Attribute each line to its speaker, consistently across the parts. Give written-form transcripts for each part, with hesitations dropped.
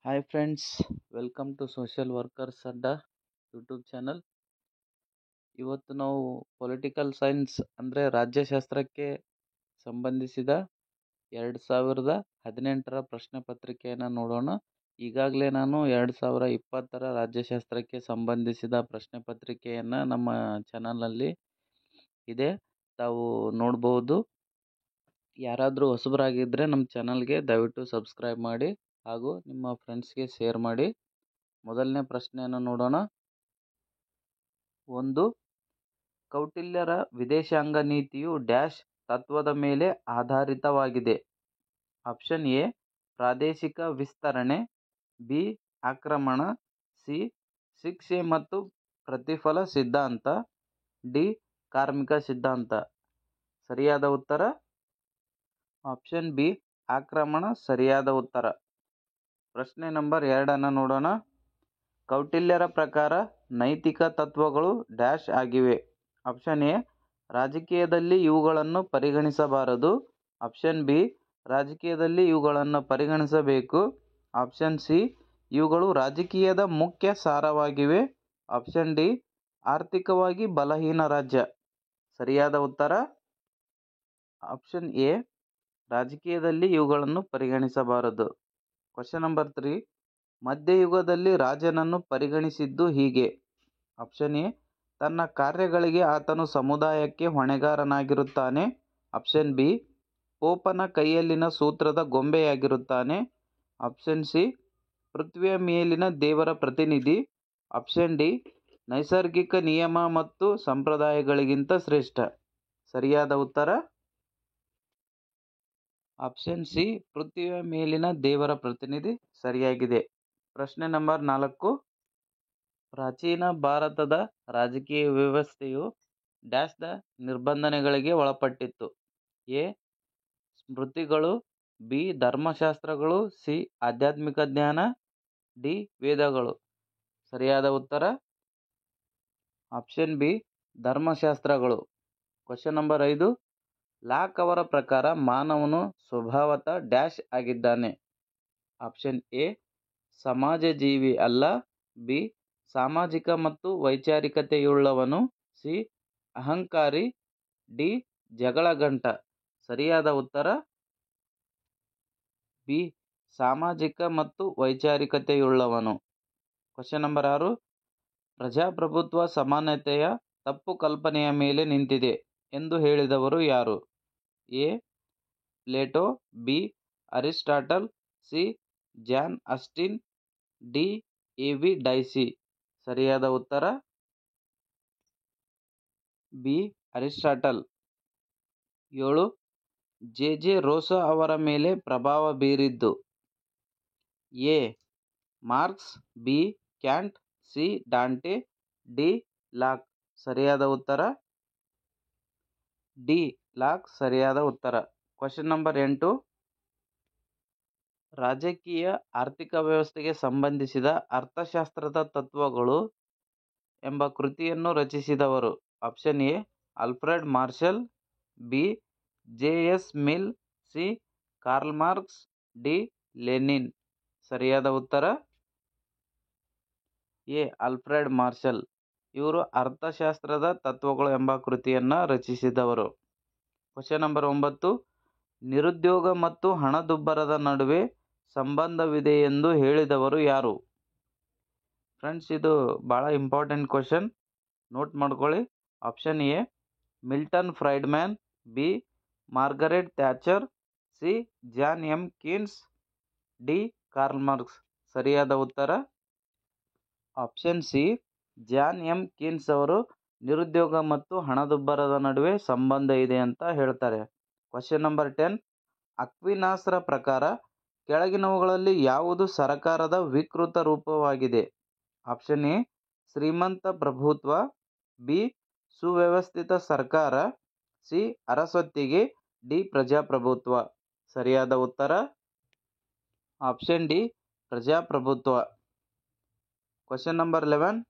Speaker 1: Hi friends, welcome to social workers ಅಡ್ಡ YouTube channel. ಇವತ್ತು ನಾವು ಪೊಲಿಟಿಕಲ್ ಸೈನ್ಸ್ ಅಂದರೆ ರಾಜ್ಯಶಾಸ್ತ್ರಕ್ಕೆ ಸಂಬಂಧಿಸಿದ 2018ರ ಪ್ರಶ್ನೆ ಪತ್ರಿಕೆಯನ್ನು ನೋಡೋಣ. ಈಗಾಗಲೇ ನಾನು 2020ರ ರಾಜ್ಯಶಾಸ್ತ್ರಕ್ಕೆ ಸಂಬಂಧಿಸಿದ ಪ್ರಶ್ನೆ ಪತ್ರಿಕೆಯನ್ನು ನಮ್ಮ ಚಾನಲ್ನಲ್ಲಿ ಇದೆ, ತಾವು ನೋಡ್ಬೋದು. ಯಾರಾದರೂ ಹೊಸಬರಾಗಿದ್ದರೆ ನಮ್ಮ ಚಾನಲ್ಗೆ ದಯವಿಟ್ಟು ಸಬ್ಸ್ಕ್ರೈಬ್ ಮಾಡಿ ಹಾಗೂ ನಿಮ್ಮ ಫ್ರೆಂಡ್ಸ್ಗೆ ಶೇರ್ ಮಾಡಿ. ಮೊದಲನೇ ಪ್ರಶ್ನೆಯನ್ನು ನೋಡೋಣ. 1. ಕೌಟಿಲ್ಯರ ವಿದೇಶಾಂಗ ನೀತಿಯು ಡ್ಯಾಶ್ ತತ್ವದ ಮೇಲೆ ಆಧಾರಿತವಾಗಿದೆ. ಆಪ್ಷನ್ ಎ ಪ್ರಾದೇಶಿಕ ವಿಸ್ತರಣೆ, ಬಿ ಆಕ್ರಮಣ, ಸಿ ಶಿಕ್ಷೆ ಮತ್ತು ಪ್ರತಿಫಲ ಸಿದ್ಧಾಂತ, ಡಿ ಕಾರ್ಮಿಕ ಸಿದ್ಧಾಂತ. ಸರಿಯಾದ ಉತ್ತರ ಆಪ್ಷನ್ ಬಿ ಆಕ್ರಮಣ ಸರಿಯಾದ ಉತ್ತರ. ಪ್ರಶ್ನೆ ನಂಬರ್ 2 ನೋಡೋಣ. ಕೌಟಿಲ್ಯರ ಪ್ರಕಾರ ನೈತಿಕ ತತ್ವಗಳು ಡ್ಯಾಶ್ ಆಗಿವೆ. ಆಪ್ಷನ್ ಎ ರಾಜಕೀಯದಲ್ಲಿ ಇವುಗಳನ್ನು ಪರಿಗಣಿಸಬಾರದು, ಆಪ್ಷನ್ ಬಿ ರಾಜಕೀಯದಲ್ಲಿ ಇವುಗಳನ್ನು ಪರಿಗಣಿಸಬೇಕು, ಆಪ್ಷನ್ ಸಿ ಇವುಗಳು ರಾಜಕೀಯದ ಮುಖ್ಯ ಸಾರವಾಗಿವೆ, ಆಪ್ಷನ್ ಡಿ ಆರ್ಥಿಕವಾಗಿ ಬಲಹೀನ ರಾಜ್ಯ. ಸರಿಯಾದ ಉತ್ತರ ಆಪ್ಷನ್ ಎ ರಾಜಕೀಯದಲ್ಲಿ ಇವುಗಳನ್ನು ಪರಿಗಣಿಸಬಾರದು. Question number 3. ಮಧ್ಯಯುಗದಲ್ಲಿ ರಾಜನನ್ನು ಪರಿಗಣಿಸಿದ್ದು ಹೀಗೆ. ಆಪ್ಷನ್ ಎ ತನ್ನ ಕಾರ್ಯಗಳಿಗೆ ಆತನು ಸಮುದಾಯಕ್ಕೆ ಹೊಣೆಗಾರನಾಗಿರುತ್ತಾನೆ, ಆಪ್ಷನ್ ಬಿ ಪೋಪನ ಕೈಯಲ್ಲಿನ ಸೂತ್ರದ ಗೊಂಬೆಯಾಗಿರುತ್ತಾನೆ, ಆಪ್ಷನ್ ಸಿ ಪೃಥ್ವಿಯ ಮೇಲಿನ ದೇವರ ಪ್ರತಿನಿಧಿ, ಆಪ್ಷನ್ ಡಿ ನೈಸರ್ಗಿಕ ನಿಯಮ ಮತ್ತು ಸಂಪ್ರದಾಯಗಳಿಗಿಂತ ಶ್ರೇಷ್ಠ. ಸರಿಯಾದ ಉತ್ತರ ಆಪ್ಷನ್ ಸಿ ಪೃಥ್ವಿಯ ಮೇಲಿನ ದೇವರ ಪ್ರತಿನಿಧಿ ಸರಿಯಾಗಿದೆ. ಪ್ರಶ್ನೆ ನಂಬರ್ 4. ಪ್ರಾಚೀನ ಭಾರತದ ರಾಜಕೀಯ ವ್ಯವಸ್ಥೆಯು ಡ್ಯಾಶ್ದ ನಿರ್ಬಂಧನೆಗಳಿಗೆ ಒಳಪಟ್ಟಿತ್ತು. ಎ ಸ್ಮೃತಿಗಳು, ಬಿ ಧರ್ಮಶಾಸ್ತ್ರಗಳು, ಸಿ ಆಧ್ಯಾತ್ಮಿಕ ಜ್ಞಾನ, ಡಿ ವೇದಗಳು. ಸರಿಯಾದ ಉತ್ತರ ಆಪ್ಷನ್ ಬಿ ಧರ್ಮಶಾಸ್ತ್ರಗಳು. Question number 5. ಲಾಕ್ ಅವರ ಪ್ರಕಾರ ಮಾನವನು ಸ್ವಭಾವತಃ ಡ್ಯಾಶ್ ಆಗಿದ್ದಾನೆ. ಆಪ್ಷನ್ ಎ ಸಮಾಜಜೀವಿ ಅಲ್ಲ, ಬಿ ಸಾಮಾಜಿಕ ಮತ್ತು ವೈಚಾರಿಕತೆಯುಳ್ಳವನು, ಸಿ ಅಹಂಕಾರಿ, ಡಿ ಜಗಳಗಂಟ. ಸರಿಯಾದ ಉತ್ತರ ಬಿ ಸಾಮಾಜಿಕ ಮತ್ತು ವೈಚಾರಿಕತೆಯುಳ್ಳವನು. Question number 6. ಪ್ರಜಾಪ್ರಭುತ್ವ ಸಮಾನತೆಯ ತಪ್ಪು ಕಲ್ಪನೆಯ ಮೇಲೆ ನಿಂತಿದೆ ಎಂದು ಹೇಳಿದವರು ಯಾರು. A Plato, B Aristotle, C John Austin, D A V. Dicey. ಸರಿಯಾದ ಉತ್ತರ ಬಿ ಅರಿಸ್ಟಾಟಲ್. 7. ಜೆ ರೋಸೋ ಅವರ ಮೇಲೆ ಪ್ರಭಾವ ಬೀರಿದ್ದು. A Marx, B Kant, C Dante, D Locke. ಸರಿಯಾದ ಉತ್ತರ ಡಿ ಲಾಕ್ ಸರಿಯಾದ ಉತ್ತರ. Question number 8. ರಾಜಕೀಯ ಆರ್ಥಿಕ ವ್ಯವಸ್ಥೆಗೆ ಸಂಬಂಧಿಸಿದ ಅರ್ಥಶಾಸ್ತ್ರದ ತತ್ವಗಳು ಎಂಬ ಕೃತಿಯನ್ನು ರಚಿಸಿದವರು. Option A Alfred Marshall, B J S. Mill, C Karl Marx, D Lenin. ಸರಿಯಾದ ಉತ್ತರ ಎ ಆಲ್ಫ್ರೆಡ್ ಮಾರ್ಷಲ್. ಇವರು ಅರ್ಥಶಾಸ್ತ್ರದ ತತ್ವಗಳು ಎಂಬ ಕೃತಿಯನ್ನು ರಚಿಸಿದವರು. Question number 9. ನಿರುದ್ಯೋಗ ಮತ್ತು ಹಣದುಬ್ಬರದ ನಡುವೆ ಸಂಬಂಧವಿದೆ ಎಂದು ಹೇಳಿದವರು ಯಾರು. ಫ್ರೆಂಡ್ಸ್, ಇದು ಭಾಳ ಇಂಪಾರ್ಟೆಂಟ್ ಕ್ವಶನ್, ನೋಟ್ ಮಾಡ್ಕೊಳ್ಳಿ. Option A Milton Friedman, B Margaret Thatcher, C John M Keynes, D Karl Marx. ಸರಿಯಾದ ಉತ್ತರ option C John M Keynes ಅವರು ನಿರುದ್ಯೋಗ ಮತ್ತು ಹಣದುಬ್ಬರದ ನಡುವೆ ಸಂಬಂಧ ಇದೆ ಅಂತ ಹೇಳ್ತಾರೆ. Question number 10. ಅಕ್ವಿನಾಸ್ರ ಪ್ರಕಾರ ಕೆಳಗಿನವುಗಳಲ್ಲಿ ಯಾವುದು ಸರಕಾರದ ವಿಕೃತ ರೂಪವಾಗಿದೆ. ಆಪ್ಷನ್ ಎ ಶ್ರೀಮಂತ ಪ್ರಭುತ್ವ, ಬಿ ಸುವ್ಯವಸ್ಥಿತ ಸರ್ಕಾರ, ಸಿ ಅರಸೊತ್ತಿಗೆ, ಡಿ ಪ್ರಜಾಪ್ರಭುತ್ವ. ಸರಿಯಾದ ಉತ್ತರ ಆಪ್ಷನ್ ಡಿ ಪ್ರಜಾಪ್ರಭುತ್ವ. Question number 11.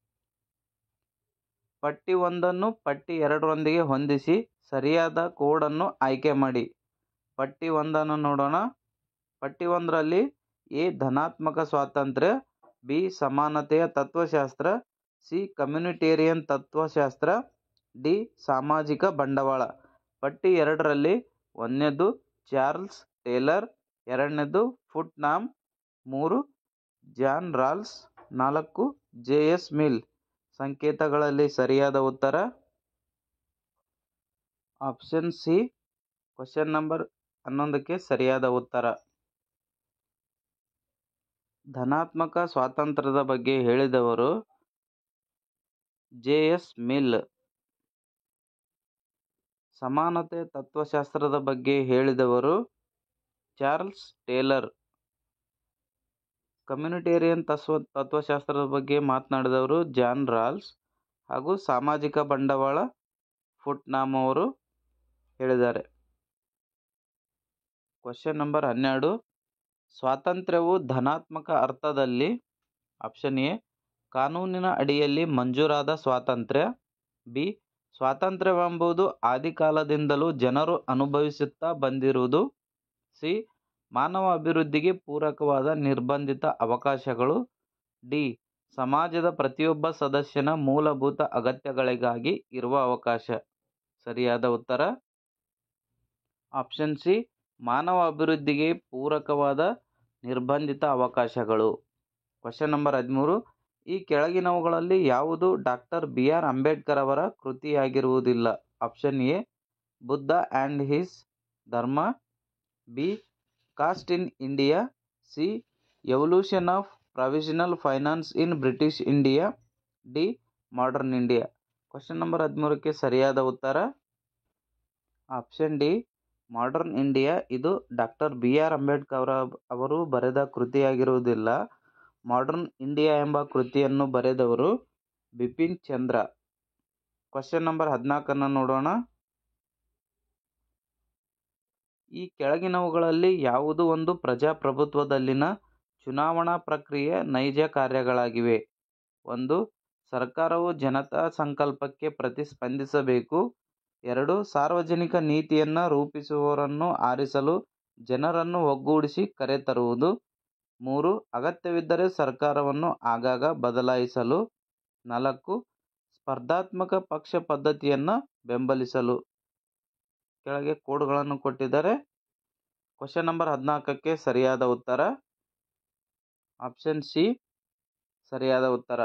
Speaker 1: ಪಟ್ಟಿ 1 ಪಟ್ಟಿ 2 ಹೊಂದಿಸಿ ಸರಿಯಾದ ಕೋಡನ್ನು ಆಯ್ಕೆ ಮಾಡಿ. ಪಟ್ಟಿ 1 ನೋಡೋಣ. ಪಟ್ಟಿ 1ರಲ್ಲಿ ಎ ಧನಾತ್ಮಕ ಸ್ವಾತಂತ್ರ್ಯ, ಬಿ ಸಮಾನತೆಯ ತತ್ವಶಾಸ್ತ್ರ, ಸಿ ಕಮ್ಯುನಿಟೇರಿಯನ್ ತತ್ವಶಾಸ್ತ್ರ, ಡಿ ಸಾಮಾಜಿಕ ಬಂಡವಾಳ. ಪಟ್ಟಿ 2ರಲ್ಲಿ 1ನೇದು ಚಾರ್ಲ್ಸ್ ಟೇಲರ್, 2ನೇದು ಪುಟ್ನಾಮ್, 3 ಜಾನ್ ರಾಲ್ಸ್, 4 ಜೆ.ಎಸ್. ಮಿಲ್. ಸಂಕೇತಗಳಲ್ಲಿ ಸರಿಯಾದ ಉತ್ತರ ಆಪ್ಷನ್ ಸಿ. ಕ್ವಶನ್ ನಂಬರ್ 11ಕ್ಕೆ ಸರಿಯಾದ ಉತ್ತರ. ಧನಾತ್ಮಕ ಸ್ವಾತಂತ್ರ್ಯದ ಬಗ್ಗೆ ಹೇಳಿದವರು ಜೆ.ಎಸ್. ಮಿಲ್. ಸಮಾನತೆ ತತ್ವಶಾಸ್ತ್ರದ ಬಗ್ಗೆ ಹೇಳಿದವರು ಚಾರ್ಲ್ಸ್ ಟೇಲರ್. ಕಮ್ಯುನಿಟೇರಿಯನ್ ತತ್ವಶಾಸ್ತ್ರದ ಬಗ್ಗೆ ಮಾತನಾಡಿದವರು ಜಾನ್ ರಾಲ್ಸ್ ಹಾಗೂ ಸಾಮಾಜಿಕ ಬಂಡವಾಳ ಪುಟ್ನಾಮ್ ಅವರು ಹೇಳಿದ್ದಾರೆ. Question number 12. ಸ್ವಾತಂತ್ರ್ಯವು ಧನಾತ್ಮಕ ಅರ್ಥದಲ್ಲಿ ಆಪ್ಷನ್ ಎ ಕಾನೂನಿನ ಅಡಿಯಲ್ಲಿ ಮಂಜೂರಾದ ಸ್ವಾತಂತ್ರ್ಯ, ಬಿ ಸ್ವಾತಂತ್ರ್ಯವೆಂಬುದು ಆದಿಕಾಲದಿಂದಲೂ ಜನರು ಅನುಭವಿಸುತ್ತಾ ಬಂದಿರುವುದು, ಸಿ ಮಾನವ ಅಭಿವೃದ್ಧಿಗೆ ಪೂರಕವಾದ ನಿರ್ಬಂಧಿತ ಅವಕಾಶಗಳು, ಡಿ ಸಮಾಜದ ಪ್ರತಿಯೊಬ್ಬ ಸದಸ್ಯನ ಮೂಲಭೂತ ಅಗತ್ಯಗಳಿಗಾಗಿ ಇರುವ ಅವಕಾಶ. ಸರಿಯಾದ ಉತ್ತರ ಆಪ್ಷನ್ ಸಿ ಮಾನವ ಅಭಿವೃದ್ಧಿಗೆ ಪೂರಕವಾದ ನಿರ್ಬಂಧಿತ ಅವಕಾಶಗಳು. Question number 13. ಈ ಕೆಳಗಿನವುಗಳಲ್ಲಿ ಯಾವುದು ಡಾಕ್ಟರ್ ಬಿ.ಆರ್. ಅಂಬೇಡ್ಕರ್ ಅವರ ಕೃತಿಯಾಗಿರುವುದಿಲ್ಲ? Option A Buddha and his Dhamma, B caste in India, C evolution of provisional finance in British India, D modern India. Question number 13ಕ್ಕೆ ಸರಿಯಾದ ಉತ್ತರ ಆಪ್ಷನ್ ಡಿ ಮಾಡರ್ನ್ ಇಂಡಿಯಾ. ಇದು ಡಾಕ್ಟರ್ ಬಿ.ಆರ್. ಅಂಬೇಡ್ಕರ್ ಅವರು ಬರೆದ ಕೃತಿಯಾಗಿರುವುದಿಲ್ಲ. ಮಾಡರ್ನ್ ಇಂಡಿಯಾ ಎಂಬ ಕೃತಿಯನ್ನು ಬರೆದವರು ಬಿಪಿನ್ ಚಂದ್ರ. ಕ್ವಶನ್ ನಂಬರ್ 14 ನೋಡೋಣ. ಈ ಕೆಳಗಿನವುಗಳಲ್ಲಿ ಯಾವುದು ಒಂದು ಪ್ರಜಾಪ್ರಭುತ್ವದಲ್ಲಿನ ಚುನಾವಣಾ ಪ್ರಕ್ರಿಯೆ ನೈಜ ಕಾರ್ಯಗಳಾಗಿವೆ? 1. ಸರ್ಕಾರವು ಜನತಾ ಸಂಕಲ್ಪಕ್ಕೆ ಪ್ರತಿಸ್ಪಂದಿಸಬೇಕು. 2. ಸಾರ್ವಜನಿಕ ನೀತಿಯನ್ನು ರೂಪಿಸುವವರನ್ನು ಆರಿಸಲು ಜನರನ್ನು ಒಗ್ಗೂಡಿಸಿ ಕರೆತರುವುದು. 3. ಅಗತ್ಯವಿದ್ದರೆ ಸರ್ಕಾರವನ್ನು ಆಗಾಗ ಬದಲಾಯಿಸಲು. 4. ಸ್ಪರ್ಧಾತ್ಮಕ ಪಕ್ಷ ಪದ್ಧತಿಯನ್ನು ಬೆಂಬಲಿಸಲು. ಕೆಳಗೆ ಕೋಡ್ಗಳನ್ನು ಕೊಟ್ಟಿದ್ದಾರೆ. ಕ್ವಶನ್ ನಂಬರ್ 14ಕ್ಕೆ ಸರಿಯಾದ ಉತ್ತರ ಆಪ್ಷನ್ ಸಿ ಸರಿಯಾದ ಉತ್ತರ.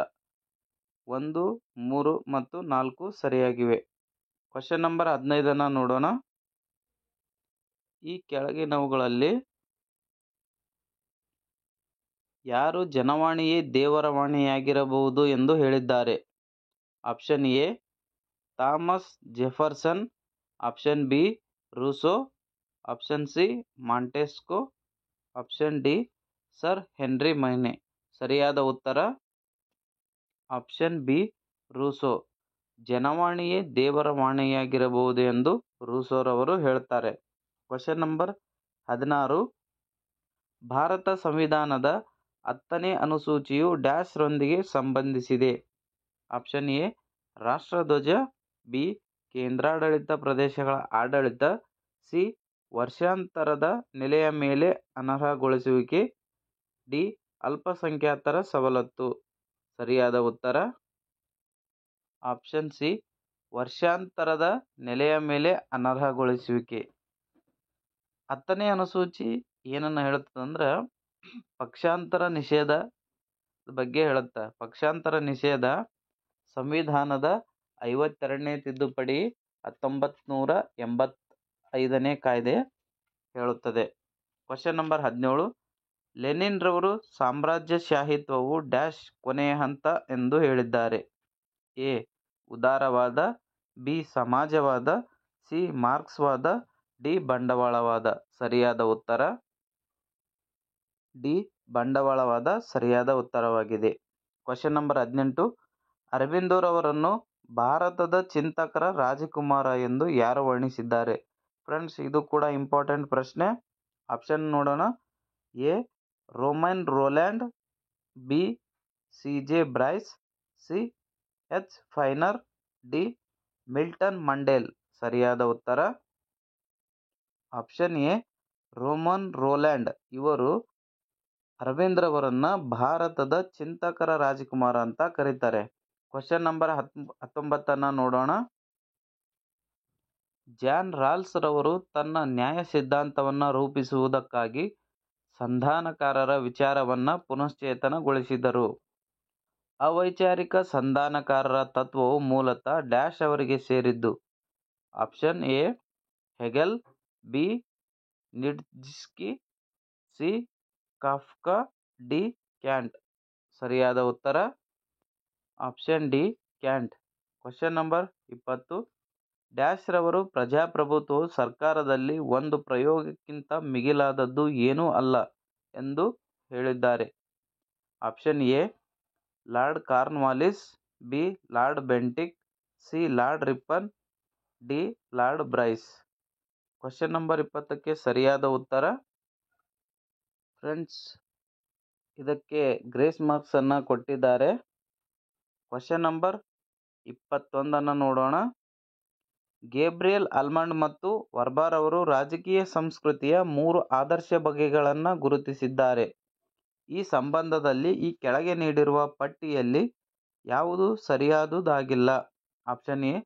Speaker 1: 1, 3 ಮತ್ತು 4 ಸರಿಯಾಗಿವೆ. ಕ್ವಶನ್ ನಂಬರ್ 15 ನೋಡೋಣ. ಈ ಕೆಳಗಿನವುಗಳಲ್ಲಿ ಯಾರು ಜನವಾಣಿಯೇ ದೇವರ ವಾಣಿಯಾಗಿರಬಹುದು ಎಂದು ಹೇಳಿದ್ದಾರೆ? Option A Thomas Jefferson, option B Rousseau, option C Montesquieu, option D sir Henry Maine. ಸರಿಯಾದ ಉತ್ತರ ಆಪ್ಷನ್ ಬಿ ರೂಸೋ. ಜನವಾಣಿಯೇ ದೇವರ ವಾಣಿಯಾಗಿರಬಹುದು ಎಂದು ರೂಸೋರವರು ಹೇಳ್ತಾರೆ. Question number 16. ಭಾರತ ಸಂವಿಧಾನದ 10ನೇ ಅನುಸೂಚಿಯು ಡ್ಯಾಶ್ ರೊಂದಿಗೆ ಸಂಬಂಧಿಸಿದೆ? ಆಪ್ಷನ್ ಎ ರಾಷ್ಟ್ರಧ್ವಜ, ಬಿ ಕೇಂದ್ರಾಡಳಿತ ಪ್ರದೇಶಗಳ ಆಡಳಿತ, ಸಿ ವರ್ಷಾಂತರದ ನೆಲೆಯ ಮೇಲೆ ಅನರ್ಹಗೊಳಿಸುವಿಕೆ, ಡಿ ಅಲ್ಪಸಂಖ್ಯಾತರ ಸವಲತ್ತು. ಸರಿಯಾದ ಉತ್ತರ ಆಪ್ಷನ್ ಸಿ ವರ್ಷಾಂತರದ ನೆಲೆಯ ಮೇಲೆ ಅನರ್ಹಗೊಳಿಸುವಿಕೆ. 10ನೇ ಅನುಸೂಚಿ ಏನನ್ನು ಹೇಳುತ್ತದಂದ್ರೆ ಪಕ್ಷಾಂತರ ನಿಷೇಧ ಬಗ್ಗೆ ಹೇಳುತ್ತೆ. ಪಕ್ಷಾಂತರ ನಿಷೇಧ ಸಂವಿಧಾನದ 52ನೇ ತಿದ್ದುಪಡಿ 1985ನೇ ಕಾಯ್ದೆ ಹೇಳುತ್ತದೆ. Question number 17. ಲೆನಿನ್ ರವರು ಸಾಮ್ರಾಜ್ಯಶಾಹಿತ್ವವು ಡ್ಯಾಶ್ ಕೊನೆಯ ಹಂತ ಎಂದು ಹೇಳಿದ್ದಾರೆ? ಎ ಉದಾರವಾದ, ಬಿ ಸಮಾಜವಾದ, ಸಿ ಮಾರ್ಕ್ಸ್ವಾದ, ಡಿ ಬಂಡವಾಳವಾದ. ಸರಿಯಾದ ಉತ್ತರ ಡಿ ಬಂಡವಾಳವಾದ ಸರಿಯಾದ ಉತ್ತರವಾಗಿದೆ. Question number 18. ಅರಬಿಂದೋರವರನ್ನು ಭಾರತದ ಚಿಂತಕರ ರಾಜಕುಮಾರ ಎಂದು ಯಾರು ವರ್ಣಿಸಿದ್ದಾರೆ? ಫ್ರೆಂಡ್ಸ್, ಇದು ಕೂಡ ಇಂಪಾರ್ಟೆಂಟ್ ಪ್ರಶ್ನೆ. ಆಪ್ಷನ್ ನೋಡೋಣ. A Romain Rolland, B C J. Bryce, C H Finer, D Milton Mandel. ಸರಿಯಾದ ಉತ್ತರ ಆಪ್ಷನ್ ಎ ರೋಮನ್ ರೋಲ್ಯಾಂಡ್. ಇವರು ಅರವಿಂದ್ ರವರನ್ನ ಭಾರತದ ಚಿಂತಕರ ರಾಜಕುಮಾರ ಅಂತ ಕರೀತಾರೆ. ಕ್ವಶನ್ ನಂಬರ್ 19 ನೋಡೋಣ. ಜಾನ್ ರಾಲ್ಸ್ ರವರು ತನ್ನ ನ್ಯಾಯ ಸಿದ್ಧಾಂತವನ್ನ ರೂಪಿಸುವುದಕ್ಕಾಗಿ ಸಂಧಾನಕಾರರ ವಿಚಾರವನ್ನ ಪುನಶ್ಚೇತನಗೊಳಿಸಿದರು. ಅವೈಚಾರಿಕ ಸಂಧಾನಕಾರರ ತತ್ವವು ಮೂಲತಃ ಡ್ಯಾಶ್ ಅವರಿಗೆ ಸೇರಿದ್ದು. Option A Hegel, B Nietzsche, C Kafka, D Kant. ಸರಿಯಾದ ಉತ್ತರ option D Kant. Question number 20. Dash ರವರು ಪ್ರಜಾಪ್ರಭುತ್ವವು ಸರ್ಕಾರದಲ್ಲಿ ಒಂದು ಪ್ರಯೋಗಕ್ಕಿಂತ ಮಿಗಿಲಾದದ್ದು ಏನೂ ಅಲ್ಲ ಎಂದು ಹೇಳಿದ್ದಾರೆ. Option A lord Cornwallis, B lord Bentinck, C lord Ripon, D lord Bryce. Question number 20ಕ್ಕೆ ಸರಿಯಾದ ಉತ್ತರ ಫ್ರೆಂಡ್ಸ್, ಇದಕ್ಕೆ ಗ್ರೇಸ್ ಮಾರ್ಕ್ಸ್ ಅನ್ನ ಕೊಟ್ಟಿದ್ದಾರೆ. ಕ್ವಶನ್ ನಂಬರ್ 21 ನೋಡೋಣ. ಗೇಬ್ರಿಯಲ್ ಆಲ್ಮಂಡ್ ಮತ್ತು ವರ್ಬಾರ್ ಅವರು ರಾಜಕೀಯ ಸಂಸ್ಕೃತಿಯ 3 ಆದರ್ಶ ಬಗೆಗಳನ್ನು ಗುರುತಿಸಿದ್ದಾರೆ. ಈ ಸಂಬಂಧದಲ್ಲಿ ಈ ಕೆಳಗೆ ನೀಡಿರುವ ಪಟ್ಟಿಯಲ್ಲಿ ಯಾವುದು ಸರಿಯಾದುದಾಗಿಲ್ಲ? ಆಪ್ಷನ್ ಎ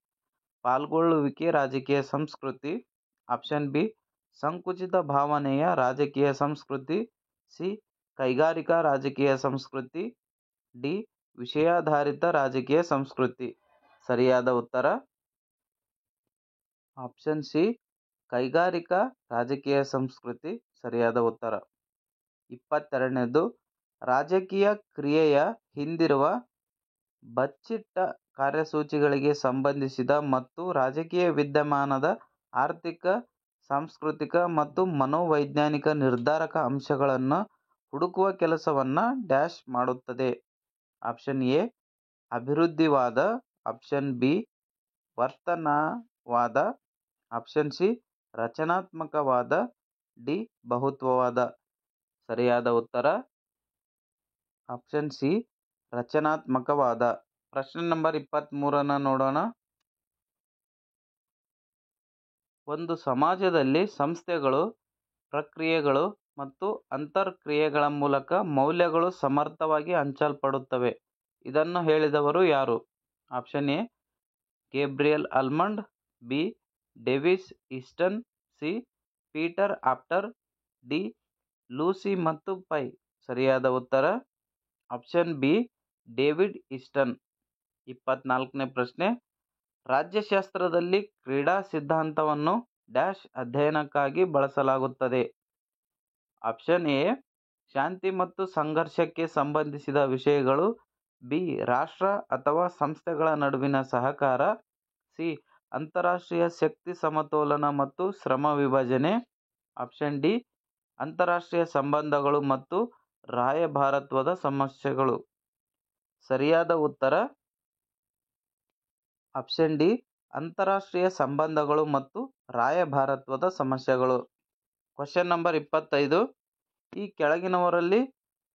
Speaker 1: ಪಾಲ್ಗೊಳ್ಳುವಿಕೆ ರಾಜಕೀಯ ಸಂಸ್ಕೃತಿ, ಆಪ್ಷನ್ ಬಿ ಸಂಕುಚಿತ ಭಾವನೆಯ ರಾಜಕೀಯ ಸಂಸ್ಕೃತಿ, ಸಿ ಕೈಗಾರಿಕಾ ರಾಜಕೀಯ ಸಂಸ್ಕೃತಿ, ಡಿ ವಿಷಯಾಧಾರಿತ ರಾಜಕೀಯ ಸಂಸ್ಕೃತಿ. ಸರಿಯಾದ ಉತ್ತರ ಆಪ್ಷನ್ ಸಿ ಕೈಗಾರಿಕಾ ರಾಜಕೀಯ ಸಂಸ್ಕೃತಿ ಸರಿಯಾದ ಉತ್ತರ. 22ನೇದು, ರಾಜಕೀಯ ಕ್ರಿಯೆಯ ಹಿಂದಿರುವ ಬಚ್ಚಿಟ್ಟ ಕಾರ್ಯಸೂಚಿಗಳಿಗೆ ಸಂಬಂಧಿಸಿದ ಮತ್ತು ರಾಜಕೀಯ ವಿದ್ಯಮಾನದ ಆರ್ಥಿಕ, ಸಾಂಸ್ಕೃತಿಕ ಮತ್ತು ಮನೋವೈಜ್ಞಾನಿಕ ನಿರ್ಧಾರಕ ಅಂಶಗಳನ್ನು ಹುಡುಕುವ ಕೆಲಸವನ್ನ ಡ್ಯಾಶ್ ಮಾಡುತ್ತದೆ. ಆಪ್ಷನ್ ಎ ಅಭಿವೃದ್ಧಿವಾದ, ಆಪ್ಷನ್ ಬಿ ವರ್ತನವಾದ, ಆಪ್ಷನ್ ಸಿ ರಚನಾತ್ಮಕವಾದ, ಡಿ ಬಹುತ್ವವಾದ. ಸರಿಯಾದ ಉತ್ತರ ಆಪ್ಷನ್ ಸಿ ರಚನಾತ್ಮಕವಾದ. ಪ್ರಶ್ನೆ ನಂಬರ್ 23 ನೋಡೋಣ. ಒಂದು ಸಮಾಜದಲ್ಲಿ ಸಂಸ್ಥೆಗಳು, ಪ್ರಕ್ರಿಯೆಗಳು ಮತ್ತು ಅಂತರ್ಕ್ರಿಯೆಗಳ ಮೂಲಕ ಮೌಲ್ಯಗಳು ಸಮರ್ಥವಾಗಿ ಹಂಚಲ್ಪಡುತ್ತವೆ. ಇದನ್ನು ಹೇಳಿದವರು ಯಾರು? Option A Gabriel Almond, B Davis Easton, C Peter After, D Lucy ಮತ್ತು ಪೈ. ಸರಿಯಾದ ಉತ್ತರ ಆಪ್ಷನ್ ಬಿ ಡೇವಿಡ್ ಈಸ್ಟನ್. 24ನೇ ಪ್ರಶ್ನೆ. ರಾಜ್ಯಶಾಸ್ತ್ರದಲ್ಲಿ ಕ್ರೀಡಾ ಸಿದ್ಧಾಂತವನ್ನು ಡ್ಯಾಶ್ ಅಧ್ಯಯನಕ್ಕಾಗಿ ಬಳಸಲಾಗುತ್ತದೆ. ಆಪ್ಷನ್ ಎ ಶಾಂತಿ ಮತ್ತು ಸಂಘರ್ಷಕ್ಕೆ ಸಂಬಂಧಿಸಿದ ವಿಷಯಗಳು, ಬಿ ರಾಷ್ಟ್ರ ಅಥವಾ ಸಂಸ್ಥೆಗಳ ನಡುವಿನ ಸಹಕಾರ, ಸಿ ಅಂತಾರಾಷ್ಟ್ರೀಯ ಶಕ್ತಿ ಸಮತೋಲನ ಮತ್ತು ಶ್ರಮ ವಿಭಜನೆ, ಆಪ್ಷನ್ ಡಿ ಅಂತಾರಾಷ್ಟ್ರೀಯ ಸಂಬಂಧಗಳು ಮತ್ತು ರಾಯಭಾರತ್ವದ ಸಮಸ್ಯೆಗಳು. ಸರಿಯಾದ ಉತ್ತರ ಆಪ್ಷನ್ ಡಿ ಅಂತಾರಾಷ್ಟ್ರೀಯ ಸಂಬಂಧಗಳು ಮತ್ತು ರಾಯಭಾರತ್ವದ ಸಮಸ್ಯೆಗಳು. Question number 25. ಈ ಕೆಳಗಿನವರಲ್ಲಿ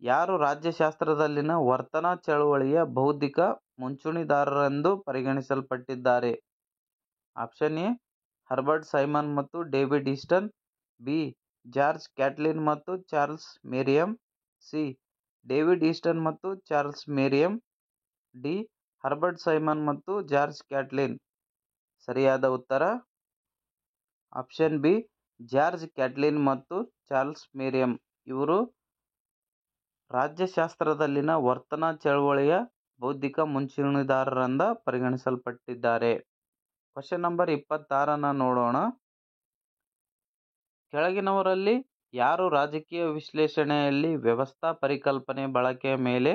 Speaker 1: ಯಾರು ರಾಜ್ಯಶಾಸ್ತ್ರದಲ್ಲಿನ ವರ್ತನಾ ಚಳವಳಿಯ ಬೌದ್ಧಿಕ ಮುಂಚೂಣಿದಾರರೆಂದು ಪರಿಗಣಿಸಲ್ಪಟ್ಟಿದ್ದಾರೆ? ಆಪ್ಷನ್ ಎ ಹರ್ಬರ್ಟ್ ಸೈಮನ್ ಮತ್ತು David Easton, B George Catelyn ಮತ್ತು ಚಾರ್ಲ್ಸ್ ಮೇರಿಯಮ್, ಸಿ ಡೇವಿಡ್ ಈಸ್ಟನ್ ಮತ್ತು ಚಾರ್ಲ್ಸ್ ಮೇರಿಯಮ್, ಡಿ ಹರ್ಬರ್ಟ್ ಸೈಮನ್ ಮತ್ತು ಜಾರ್ಜ್ ಕ್ಯಾಟ್ಲಿನ್. ಸರಿಯಾದ ಉತ್ತರ ಆಪ್ಷನ್ ಬಿ ಜಾರ್ಜ್ ಕ್ಯಾಟ್ಲಿನ್ ಮತ್ತು ಚಾರ್ಲ್ಸ್ ಮೇರಿಯಮ್. ಇವರು ರಾಜ್ಯಶಾಸ್ತ್ರದಲ್ಲಿನ ವರ್ತನಾ ಚಳವಳಿಯ ಬೌದ್ಧಿಕ ಮುಂಚೂಣಿದಾರರಿಂದ ಪರಿಗಣಿಸಲ್ಪಟ್ಟಿದ್ದಾರೆ. ಕ್ವಶನ್ ನಂಬರ್ 26 ನೋಡೋಣ. ಕೆಳಗಿನವರಲ್ಲಿ ಯಾರು ರಾಜಕೀಯ ವಿಶ್ಲೇಷಣೆಯಲ್ಲಿ ವ್ಯವಸ್ಥಾ ಪರಿಕಲ್ಪನೆ ಬಳಕೆಯ ಮೇಲೆ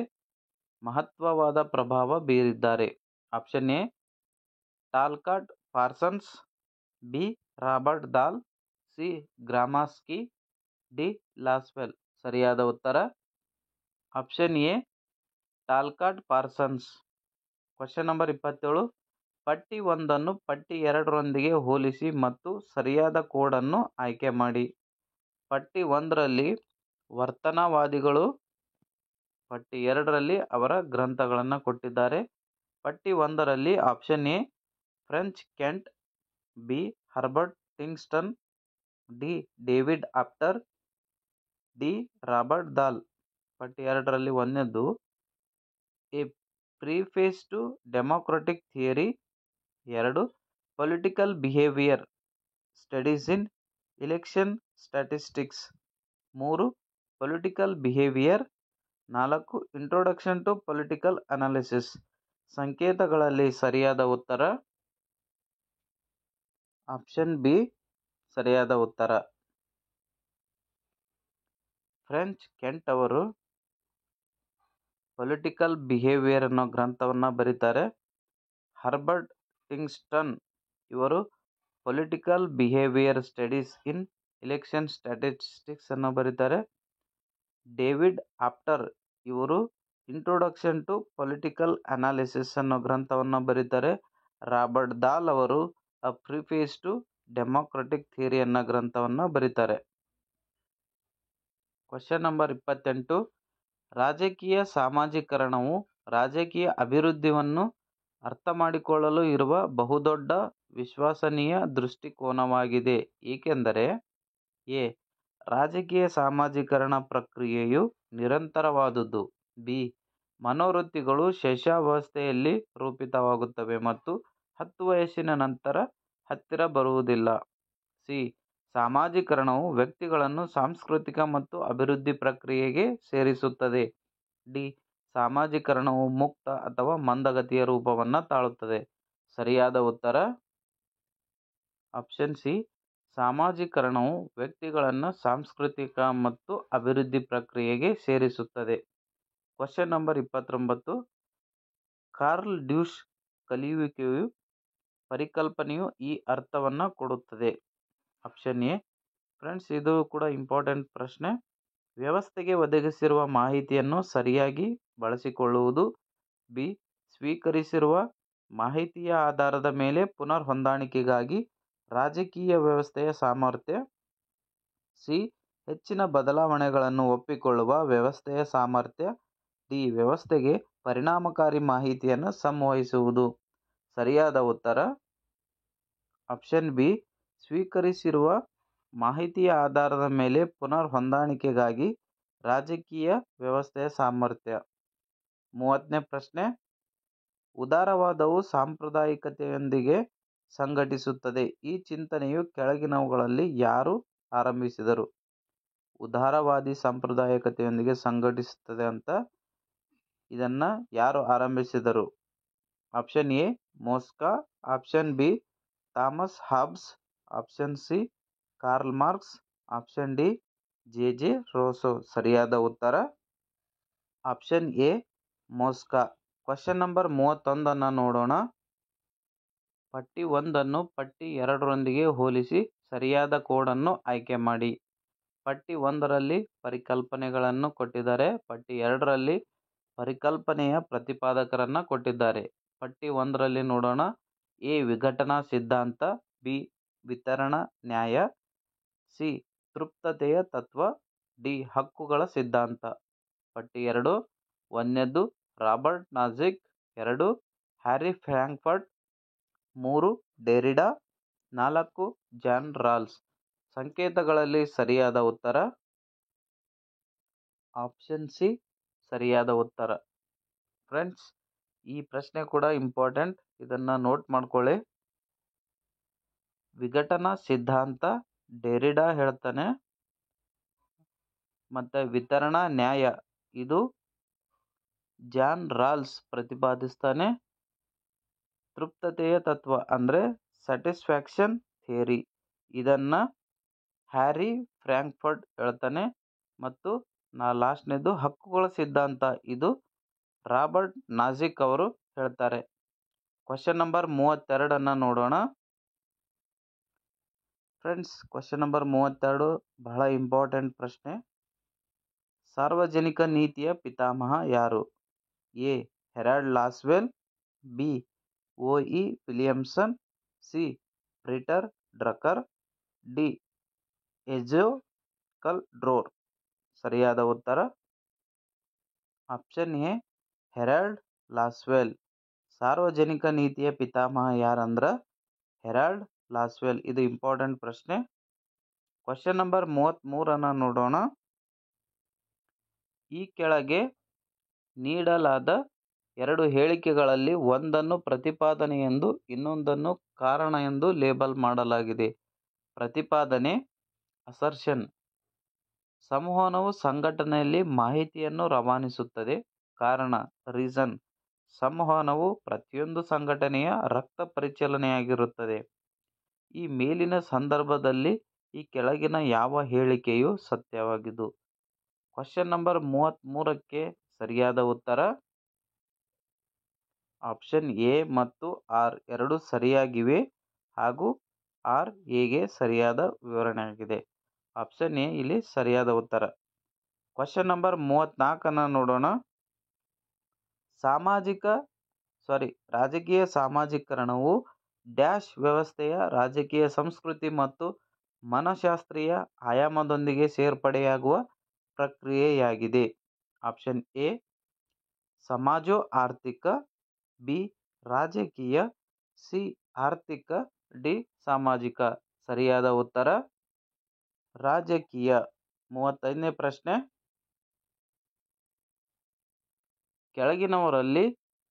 Speaker 1: ಮಹತ್ವವಾದ ಪ್ರಭಾವ ಬೀರಿದ್ದಾರೆ? Option A Talcott Parsons, B Robert Dahl, C Gramsci, D Lasswell. ಸರಿಯಾದ ಉತ್ತರ option A Talcott Parsons. Question number 27. ಪಟ್ಟಿ 1 ಪಟ್ಟಿ 2 ಹೋಲಿಸಿ ಮತ್ತು ಸರಿಯಾದ ಕೋಡನ್ನು ಆಯ್ಕೆ ಮಾಡಿ. ಪಟ್ಟಿ 1ರಲ್ಲಿ ವರ್ತನವಾದಿಗಳು, ಪಟ್ಟಿ 2ರಲ್ಲಿ ಅವರ ಗ್ರಂಥಗಳನ್ನು ಕೊಟ್ಟಿದ್ದಾರೆ. ಪಟ್ಟಿ 1ರಲ್ಲಿ option A French Kent, B Herbert Kingston, D David Apter, D Robert Dahl. ಪಟ್ಟಿ 2ರಲ್ಲಿ ಒಂದನೇದು A preface to democratic theory. 2 political behaviour studies in election statistics. 3 political behaviour. 4 introduction to political analysis. ಸಂಕೇತಗಳಲ್ಲಿ ಸರಿಯಾದ ಉತ್ತರ ಆಪ್ಷನ್ ಬಿ ಸರಿಯಾದ ಉತ್ತರ. French Kent ಅವರು political behaviour ಅನ್ನೋ ಗ್ರಂಥವನ್ನು ಬರೀತಾರೆ. ಹರ್ಬರ್ಟ್ ಟಿಂಗ್ಸ್ಟನ್ ಇವರು political behaviour studies in election statistics ಅನ್ನು ಬರೀತಾರೆ. ಡೇವಿಡ್ ಆಪ್ಟರ್ ಇವರು ಇಂಟ್ರೊಡಕ್ಷನ್ ಟು ಪೊಲಿಟಿಕಲ್ ಅನಾಲಿಸಿಸ್ ಅನ್ನೋ ಗ್ರಂಥವನ್ನು ಬರೀತಾರೆ. ರಾಬರ್ಟ್ ದಾಲ್ ಅವರು ಅ ಪ್ರಿಫೇಸ್ ಟು ಡೆಮೋಕ್ರೆಟಿಕ್ ಥಿಯರಿ ಅನ್ನೋ ಗ್ರಂಥವನ್ನು ಬರೀತಾರೆ. Question number 28. ರಾಜಕೀಯ ಸಾಮಾಜೀಕರಣವು ರಾಜಕೀಯ ಅಭಿವೃದ್ಧಿಯನ್ನು ಅರ್ಥಮಾಡಿಕೊಳ್ಳಲು ಇರುವ ಬಹುದೊಡ್ಡ ವಿಶ್ವಸನೀಯ ದೃಷ್ಟಿಕೋನವಾಗಿದೆ, ಏಕೆಂದರೆ ಎ. ರಾಜಕೀಯ ಸಾಮಾಜೀಕರಣ ಪ್ರಕ್ರಿಯೆಯು ನಿರಂತರವಾದುದು. ಬಿ. ಮನೋವೃತ್ತಿಗಳು ಶೈಶವಾವಸ್ಥೆಯಲ್ಲಿ ರೂಪಿತವಾಗುತ್ತವೆ ಮತ್ತು 10 ವಯಸ್ಸಿನ ನಂತರ ಹತ್ತಿರ ಬರುವುದಿಲ್ಲ. ಸಿ. ಸಾಮಾಜೀಕರಣವು ವ್ಯಕ್ತಿಗಳನ್ನು ಸಾಂಸ್ಕೃತಿಕ ಮತ್ತು ಅಭಿವೃದ್ಧಿ ಪ್ರಕ್ರಿಯೆಗೆ ಸೇರಿಸುತ್ತದೆ. ಡಿ. ಸಾಮಾಜೀಕರಣವು ಮುಕ್ತ ಅಥವಾ ಮಂದಗತಿಯ ರೂಪವನ್ನು ತಾಳುತ್ತದೆ. ಸರಿಯಾದ ಉತ್ತರ ಆಪ್ಷನ್ ಸಿ. ಸಾಮಾಜೀಕರಣವು ವ್ಯಕ್ತಿಗಳನ್ನು ಸಾಂಸ್ಕೃತಿಕ ಮತ್ತು ಅಭಿವೃದ್ಧಿ ಪ್ರಕ್ರಿಯೆಗೆ ಸೇರಿಸುತ್ತದೆ. Question number 29. ಕಾರ್ಲ್ ಡ್ಯೂಷ್ ಕಲಿಯುವಿಕೆಯು ಪರಿಕಲ್ಪನೆಯು ಈ ಅರ್ಥವನ್ನು ಕೊಡುತ್ತದೆ. Option A. ಫ್ರೆಂಡ್ಸ್, ಇದು ಕೂಡ ಇಂಪಾರ್ಟೆಂಟ್ ಪ್ರಶ್ನೆ. ವ್ಯವಸ್ಥೆಗೆ ಒದಗಿಸಿರುವ ಮಾಹಿತಿಯನ್ನು ಸರಿಯಾಗಿ ಬಳಸಿಕೊಳ್ಳುವುದು. ಬಿ. ಸ್ವೀಕರಿಸಿರುವ ಮಾಹಿತಿಯ ಆಧಾರದ ಮೇಲೆ ಪುನರ್ ಹೊಂದಾಣಿಕೆಗಾಗಿ ರಾಜಕೀಯ ವ್ಯವಸ್ಥೆಯ ಸಾಮರ್ಥ್ಯ. ಸಿ. ಹೆಚ್ಚಿನ ಬದಲಾವಣೆಗಳನ್ನು ಒಪ್ಪಿಕೊಳ್ಳುವ ವ್ಯವಸ್ಥೆಯ ಸಾಮರ್ಥ್ಯ. ಡಿ. ವ್ಯವಸ್ಥೆಗೆ ಪರಿಣಾಮಕಾರಿ ಮಾಹಿತಿಯನ್ನು ಸಂವಹಿಸುವುದು. ಸರಿಯಾದ ಉತ್ತರ ಆಪ್ಷನ್ ಬಿ. ಸ್ವೀಕರಿಸಿರುವ ಮಾಹಿತಿಯ ಆಧಾರದ ಮೇಲೆ ಪುನರ್ ಹೊಂದಾಣಿಕೆಗಾಗಿ ರಾಜಕೀಯ ವ್ಯವಸ್ಥೆಯ ಸಾಮರ್ಥ್ಯ. 30ನೇ ಪ್ರಶ್ನೆ. ಉದಾರವಾದವು ಸಾಂಪ್ರದಾಯಿಕತೆಯೊಂದಿಗೆ ಸಂಘಟಿಸುತ್ತದೆ. ಈ ಚಿಂತನೆಯು ಕೆಳಗಿನವುಗಳಲ್ಲಿ ಯಾರು ಆರಂಭಿಸಿದರು? ಉದಾರವಾದಿ ಸಾಂಪ್ರದಾಯಿಕತೆಯೊಂದಿಗೆ ಸಂಘಟಿಸುತ್ತದೆ ಅಂತ ಇದನ್ನು ಯಾರು ಆರಂಭಿಸಿದರು? Option A. Mosca. Option B. Thomas Hobbes. Option C. Karl Marx. Option D. J. J. Rousseau. ಸರಿಯಾದ ಉತ್ತರ option A. Mosca. Question number 31 ನೋಡೋಣ. ಪಟ್ಟಿ 1 ಪಟ್ಟಿ 2ರೊಂದಿಗೆ ಹೋಲಿಸಿ ಸರಿಯಾದ ಕೋಡನ್ನು ಆಯ್ಕೆ ಮಾಡಿ. ಪಟ್ಟಿ 1ರಲ್ಲಿ ಪರಿಕಲ್ಪನೆಗಳನ್ನು ಕೊಟ್ಟಿದ್ದಾರೆ. ಪಟ್ಟಿ 2ರಲ್ಲಿ ಪರಿಕಲ್ಪನೆಯ ಪ್ರತಿಪಾದಕರನ್ನು ಕೊಟ್ಟಿದ್ದಾರೆ. ಪಟ್ಟಿ 1ರಲ್ಲಿ ನೋಡೋಣ. ಎ. ವಿಘಟನಾ ಸಿದ್ಧಾಂತ. ಬಿ. ವಿತರಣಾ ನ್ಯಾಯ. ಸಿ. ತೃಪ್ತತೆಯ ತತ್ವ. ಡಿ. ಹಕ್ಕುಗಳ ಸಿದ್ಧಾಂತ. ಪಟ್ಟಿ 2. 1ನೇದು ರಾಬರ್ಟ್ ನಾಜಿಕ್. 2 Harry Frankfurt. 3 ಡೆರಿಡಾ. 4 ಜಾನ್ ರಾಲ್ಸ್. ಸಂಕೇತಗಳಲ್ಲಿ ಸರಿಯಾದ ಉತ್ತರ ಆಪ್ಷನ್ ಸಿ ಸರಿಯಾದ ಉತ್ತರ. ಫ್ರೆಂಡ್ಸ್, ಈ ಪ್ರಶ್ನೆ ಕೂಡ ಇಂಪಾರ್ಟೆಂಟ್, ಇದನ್ನು ನೋಟ್ ಮಾಡ್ಕೊಳ್ಳಿ. ವಿಘಟನಾ ಸಿದ್ಧಾಂತ ಡೆರಿಡಾ ಹೇಳ್ತಾನೆ, ಮತ್ತು ವಿತರಣಾ ನ್ಯಾಯ ಇದು ಜಾನ್ ರಾಲ್ಸ್ ಪ್ರತಿಪಾದಿಸ್ತಾನೆ. ತೃಪ್ತತೆಯ ತತ್ವ ಅಂದರೆ ಸ್ಯಾಟಿಸ್ಫ್ಯಾಕ್ಷನ್ ಥಿಯರಿ ಇದನ್ನು ಹ್ಯಾರಿ ಫ್ರಾಂಕ್ಫರ್ಟ್ ಹೇಳ್ತಾನೆ. ಮತ್ತು ಲಾಸ್ಟ್ನೇದು ಹಕ್ಕುಗಳ ಸಿದ್ಧಾಂತ ಇದು ರಾಬರ್ಟ್ ನಾಜಿಕ್ ಅವರು ಹೇಳ್ತಾರೆ. ಕ್ವಶನ್ ನಂಬರ್ 32 ನೋಡೋಣ. ಫ್ರೆಂಡ್ಸ್, ಕ್ವಶನ್ ನಂಬರ್ 32 ಬಹಳ ಇಂಪಾರ್ಟೆಂಟ್ ಪ್ರಶ್ನೆ. ಸಾರ್ವಜನಿಕ ನೀತಿಯ ಪಿತಾಮಹ ಯಾರು? A. Harold Lasswell. B. O. E. Williamson. C. Peter Drucker. D. Ezekiel Dror. ಸರಿಯಾದ ಉತ್ತರ ಆಪ್ಷನ್ ಎ. ಹೆರಾಲ್ಡ್ ಲಾಸ್ವೆಲ್. ಸಾರ್ವಜನಿಕ ನೀತಿಯ ಪಿತಾಮಹ ಯಾರಂದ್ರೆ ಹೆರಾಲ್ಡ್ ಲಾಸ್ವೆಲ್. ಇದು ಇಂಪಾರ್ಟೆಂಟ್ ಪ್ರಶ್ನೆ. ಕ್ವಶನ್ ನಂಬರ್ 33 ನೋಡೋಣ. ಈ ಕೆಳಗೆ ನೀಡಲಾದ ಎರಡು ಹೇಳಿಕೆಗಳಲ್ಲಿ ಒಂದನ್ನು ಪ್ರತಿಪಾದನೆ ಎಂದು ಇನ್ನೊಂದನ್ನು ಕಾರಣ ಎಂದು ಲೇಬಲ್ ಮಾಡಲಾಗಿದೆ. ಪ್ರತಿಪಾದನೆ ಅಸರ್ಷನ್. ಸಂವಹನವು ಸಂಘಟನೆಯಲ್ಲಿ ಮಾಹಿತಿಯನ್ನು ರವಾನಿಸುತ್ತದೆ. ಕಾರಣ ರೀಸನ್. ಸಂವಹನವು ಪ್ರತಿಯೊಂದು ಸಂಘಟನೆಯ ರಕ್ತ ಪರಿಚಲನೆಯಾಗಿರುತ್ತದೆ. ಈ ಮೇಲಿನ ಸಂದರ್ಭದಲ್ಲಿ ಈ ಕೆಳಗಿನ ಯಾವ ಹೇಳಿಕೆಯು ಸತ್ಯವಾಗಿದೆ? ಕ್ವಶನ್ ನಂಬರ್ 33ಕ್ಕೆ ಸರಿಯಾದ ಉತ್ತರ ಆಪ್ಷನ್ ಎ ಮತ್ತು ಆರ್ ಎರಡು ಸರಿಯಾಗಿವೆ ಹಾಗೂ ಆರ್ ಎಗೆ ಸರಿಯಾದ ವಿವರಣೆಯಾಗಿದೆ. ಆಪ್ಷನ್ ಎ ಇಲ್ಲಿ ಸರಿಯಾದ ಉತ್ತರ. ಕ್ವಶನ್ ನಂಬರ್ 34 ನೋಡೋಣ. ರಾಜಕೀಯ ಸಾಮಾಜಿಕರಣವು ಡ್ಯಾಶ್ ವ್ಯವಸ್ಥೆಯ ರಾಜಕೀಯ ಸಂಸ್ಕೃತಿ ಮತ್ತು ಮನಃಶಾಸ್ತ್ರೀಯ ಆಯಾಮದೊಂದಿಗೆ ಸೇರ್ಪಡೆಯಾಗುವ ಪ್ರಕ್ರಿಯೆಯಾಗಿದೆ. ಆಪ್ಷನ್ ಎ ಸಮಾಜೋ ಆರ್ಥಿಕ, ಬಿ ರಾಜಕೀಯ, ಸಿ ಆರ್ಥಿಕ, ಡಿ ಸಾಮಾಜಿಕ. ಸರಿಯಾದ ಉತ್ತರ ರಾಜಕೀಯ. 35ನೇ ಪ್ರಶ್ನೆ. ಕೆಳಗಿನವರಲ್ಲಿ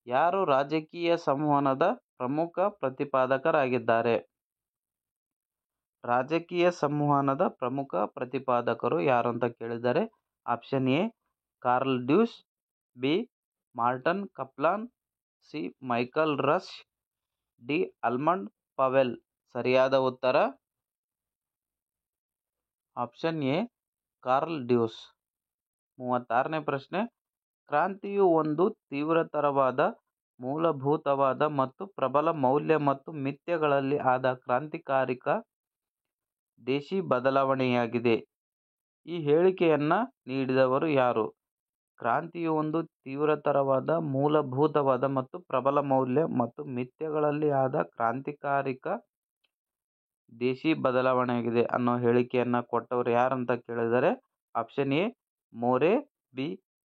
Speaker 1: ಯಾರು ರಾಜಕೀಯ ಸಂವಹನದ ಪ್ರಮುಖ ಪ್ರತಿಪಾದಕರಾಗಿದ್ದಾರೆ? ರಾಜಕೀಯ ಸಂವಹನದ ಪ್ರಮುಖ ಪ್ರತಿಪಾದಕರು ಯಾರು ಅಂತ ಕೇಳಿದ್ದಾರೆ. Option A Karl Deutsch, B Morton Kaplan, C Michael Rush, D Almond Powell. ಸರಿಯಾದ ಉತ್ತರ ಆಪ್ಷನ್ ಎ ಕಾರ್ಲ್ ಡ್ಯೂಸ್. 36ನೇ ಪ್ರಶ್ನೆ. ಕ್ರಾಂತಿಯು ಒಂದು ತೀವ್ರತರವಾದ, ಮೂಲಭೂತವಾದ ಮತ್ತು ಪ್ರಬಲ ಮೌಲ್ಯ ಮತ್ತು ಮಿಥ್ಯಗಳಲ್ಲಿ ಆದ ಕ್ರಾಂತಿಕಾರಿಕ ದೇಶಿ ಬದಲಾವಣೆಯಾಗಿದೆ. ಈ ಹೇಳಿಕೆಯನ್ನ ನೀಡಿದವರು ಯಾರು? ಕ್ರಾಂತಿಯು ಒಂದು ತೀವ್ರತರವಾದ, ಮೂಲಭೂತವಾದ ಮತ್ತು ಪ್ರಬಲ ಮೌಲ್ಯ ಮತ್ತು ಮಿಥ್ಯಗಳಲ್ಲಿ ಆದ ಕ್ರಾಂತಿಕಾರಿಕ ದೇಶಿ ಬದಲಾವಣೆಯಾಗಿದೆ ಅನ್ನೋ ಹೇಳಿಕೆಯನ್ನ ಕೊಟ್ಟವರು ಯಾರಂತ ಕೇಳಿದರೆ option A Moore, B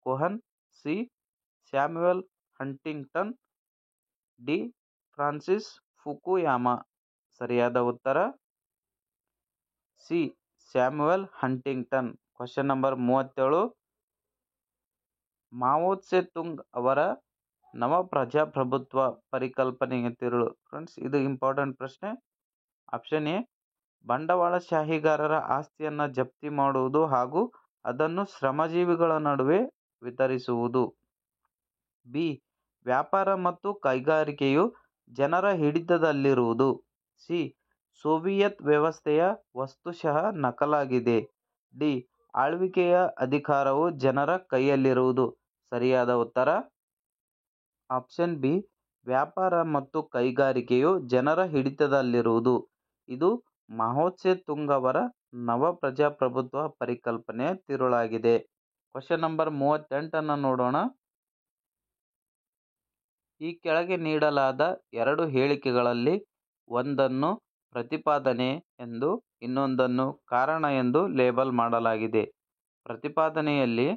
Speaker 1: Cohen, C Samuel Huntington, D Francis Fukuyama. ಸರಿಯಾದ ಉತ್ತರ C Samuel Huntington. Question number 37. Mao Tse Tung ಅವರ ನವಪ್ರಜಾಪ್ರಭುತ್ವ ಪರಿಕಲ್ಪನೆಗೆ ತಿರುಳು. ಫ್ರೆಂಡ್ಸ್, ಇದು ಇಂಪಾರ್ಟೆಂಟ್ ಪ್ರಶ್ನೆ. ಆಪ್ಷನ್ ಎ ಬಂಡವಾಳಶಾಹಿಗಾರರ ಆಸ್ತಿಯನ್ನ ಜಪ್ತಿ ಮಾಡುವುದು ಹಾಗೂ ಅದನ್ನು ಶ್ರಮಜೀವಿಗಳ ನಡುವೆ ವಿತರಿಸುವುದು. ಬಿ ವ್ಯಾಪಾರ ಮತ್ತು ಕೈಗಾರಿಕೆಯು ಜನರ ಹಿಡಿತದಲ್ಲಿರುವುದು. ಸಿ ಸೋವಿಯತ್ ವ್ಯವಸ್ಥೆಯ ವಸ್ತುಶಃ ನಕಲಾಗಿದೆ. ಡಿ ಆಳ್ವಿಕೆಯ ಅಧಿಕಾರವು ಜನರ ಕೈಯಲ್ಲಿರುವುದು. ಸರಿಯಾದ ಉತ್ತರ ಆಪ್ಷನ್ ಬಿ ವ್ಯಾಪಾರ ಮತ್ತು ಕೈಗಾರಿಕೆಯು ಜನರ ಹಿಡಿತದಲ್ಲಿರುವುದು. ಇದು ಮಾವೋ ತ್ಸೆ ತುಂಗ್ ಅವರ ನವಪ್ರಜಾಪ್ರಭುತ್ವ ಪರಿಕಲ್ಪನೆಯ ತಿರುಳಾಗಿದೆ. ಕ್ವಶನ್ ನಂಬರ್ 38 ನೋಡೋಣ. ಈ ಕೆಳಗೆ ನೀಡಲಾದ ಎರಡು ಹೇಳಿಕೆಗಳಲ್ಲಿ ಒಂದನ್ನು ಪ್ರತಿಪಾದನೆ ಎಂದು ಇನ್ನೊಂದನ್ನು ಕಾರಣ ಎಂದು ಲೇಬಲ್ ಮಾಡಲಾಗಿದೆ. ಪ್ರತಿಪಾದನೆಯಲ್ಲಿ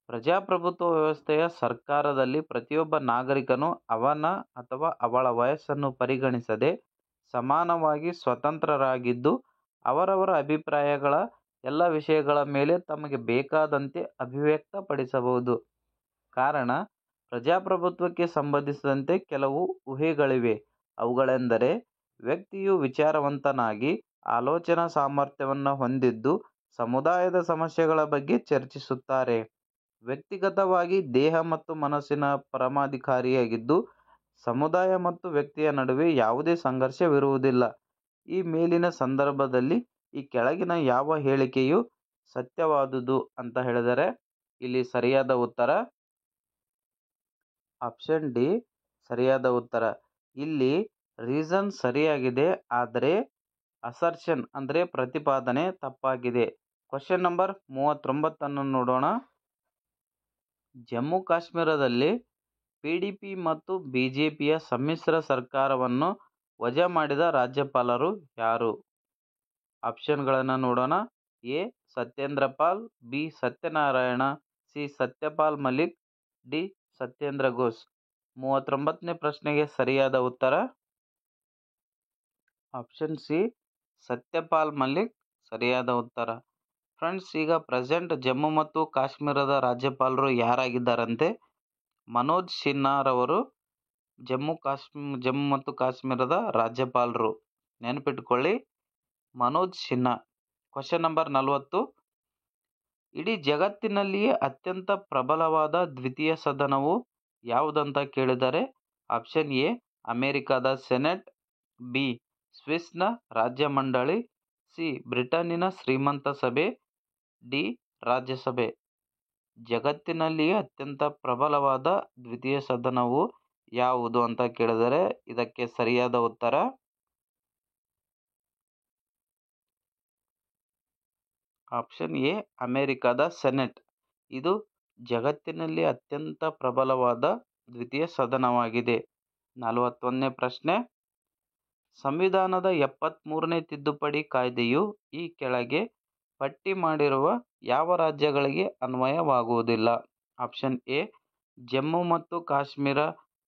Speaker 1: ಪ್ರಜಾಪ್ರಭುತ್ವ ವ್ಯವಸ್ಥೆಯ ಸರ್ಕಾರದಲ್ಲಿ ಪ್ರತಿಯೊಬ್ಬ ನಾಗರಿಕನು ಅವನ ಅಥವಾ ಅವಳ ವಯಸ್ಸನ್ನು ಪರಿಗಣಿಸದೆ ಸಮಾನವಾಗಿ ಸ್ವತಂತ್ರರಾಗಿದ್ದು ಅವರವರ ಅಭಿಪ್ರಾಯಗಳ ಎಲ್ಲ ವಿಷಯಗಳ ಮೇಲೆ ತಮಗೆ ಬೇಕಾದಂತೆ ಅಭಿವ್ಯಕ್ತಪಡಿಸಬಹುದು. ಕಾರಣ ಪ್ರಜಾಪ್ರಭುತ್ವಕ್ಕೆ ಸಂಬಂಧಿಸಿದಂತೆ ಕೆಲವು ಊಹೆಗಳಿವೆ. ಅವುಗಳೆಂದರೆ ವ್ಯಕ್ತಿಯು ವಿಚಾರವಂತನಾಗಿ ಆಲೋಚನಾ ಸಾಮರ್ಥ್ಯವನ್ನು ಹೊಂದಿದ್ದು ಸಮುದಾಯದ ಸಮಸ್ಯೆಗಳ ಬಗ್ಗೆ ಚರ್ಚಿಸುತ್ತಾರೆ. ವ್ಯಕ್ತಿಗತವಾಗಿ ದೇಹ ಮತ್ತು ಮನಸ್ಸಿನ ಪರಮಾಧಿಕಾರಿಯಾಗಿದ್ದು ಸಮುದಾಯ ಮತ್ತು ವ್ಯಕ್ತಿಯ ನಡುವೆ ಯಾವುದೇ ಸಂಘರ್ಷವಿರುವುದಿಲ್ಲ. ಈ ಮೇಲಿನ ಸಂದರ್ಭದಲ್ಲಿ ಈ ಕೆಳಗಿನ ಯಾವ ಹೇಳಿಕೆಯು ಸತ್ಯವಾದುದು ಅಂತ ಹೇಳಿದರೆ ಇಲ್ಲಿ ಸರಿಯಾದ ಉತ್ತರ ಆಪ್ಷನ್ ಡಿ ಸರಿಯಾದ ಉತ್ತರ. ಇಲ್ಲಿ ರೀಸನ್ ಸರಿಯಾಗಿದೆ, ಆದರೆ ಅಸರ್ಷನ್ ಅಂದ್ರೆ ಪ್ರತಿಪಾದನೆ ತಪ್ಪಾಗಿದೆ. ಕ್ವಶನ್ ನಂಬರ್ 39 ನೋಡೋಣ. ಜಮ್ಮು ಕಾಶ್ಮೀರದಲ್ಲಿ ಪಿಡಿಪಿ ಮತ್ತು ಬಿಜೆಪಿಯ ಸಮ್ಮಿಶ್ರ ಸರ್ಕಾರವನ್ನು ವಜಾ ಮಾಡಿದ ರಾಜ್ಯಪಾಲರು ಯಾರು? ಆಪ್ಷನ್ಗಳನ್ನು ನೋಡೋಣ. A Satyendra Pal, B Satyanarayana, C Satyapal Malik, D Satyendra Ghosh. 39ನೇ ಪ್ರಶ್ನೆಗೆ ಸರಿಯಾದ ಉತ್ತರ ಆಪ್ಷನ್ ಸಿ ಸತ್ಯಪಾಲ್ ಮಲಿಕ್. ಸರಿಯಾದ ಉತ್ತರ. ಫ್ರೆಂಡ್ಸ್, ಈಗ ಪ್ರೆಸೆಂಟ್ ಜಮ್ಮು ಮತ್ತು ಕಾಶ್ಮೀರದ ರಾಜ್ಯಪಾಲರು ಯಾರಾಗಿದ್ದಾರಂತೆ? ಮನೋಜ್ ಸಿನ್ಹಾರವರು ಜಮ್ಮು ಮತ್ತು ಕಾಶ್ಮೀರದ ರಾಜ್ಯಪಾಲರು. ನೆನಪಿಟ್ಕೊಳ್ಳಿ, ಮನೋಜ್ ಸಿನ್ಹಾ. Question number 40. ಇಡೀ ಜಗತ್ತಿನಲ್ಲಿಯೇ ಅತ್ಯಂತ ಪ್ರಬಲವಾದ ದ್ವಿತೀಯ ಸದನವು ಯಾವುದಂತ ಕೇಳಿದರೆ ಆಪ್ಷನ್ ಎ ಅಮೆರಿಕದ ಸೆನೆಟ್, ಬಿ ಸ್ವಿಸ್ನ ರಾಜ್ಯ ಮಂಡಳಿ, ಸಿ ಬ್ರಿಟನ್ನಿನ ಶ್ರೀಮಂತ ಸಭೆ, ಡಿ ರಾಜ್ಯಸಭೆ. ಜಗತ್ತಿನಲ್ಲಿಯೇ ಅತ್ಯಂತ ಪ್ರಬಲವಾದ ದ್ವಿತೀಯ ಸದನವು ಯಾವುದು ಅಂತ ಕೇಳಿದರೆ ಇದಕ್ಕೆ ಸರಿಯಾದ ಉತ್ತರ ಆಪ್ಷನ್ ಎ ಅಮೆರಿಕದ ಸೆನೆಟ್. ಇದು ಜಗತ್ತಿನಲ್ಲಿ ಅತ್ಯಂತ ಪ್ರಬಲವಾದ ದ್ವಿತೀಯ ಸದನವಾಗಿದೆ. 41ನೇ ಪ್ರಶ್ನೆ. ಸಂವಿಧಾನದ 73ನೇ ತಿದ್ದುಪಡಿ ಕಾಯ್ದೆಯು ಈ ಕೆಳಗೆ ಪಟ್ಟಿ ಮಾಡಿರುವ ಯಾವ ರಾಜ್ಯಗಳಿಗೆ ಅನ್ವಯವಾಗುವುದಿಲ್ಲ? ಆಪ್ಷನ್ ಎ ಜಮ್ಮು ಮತ್ತು ಕಾಶ್ಮೀರ,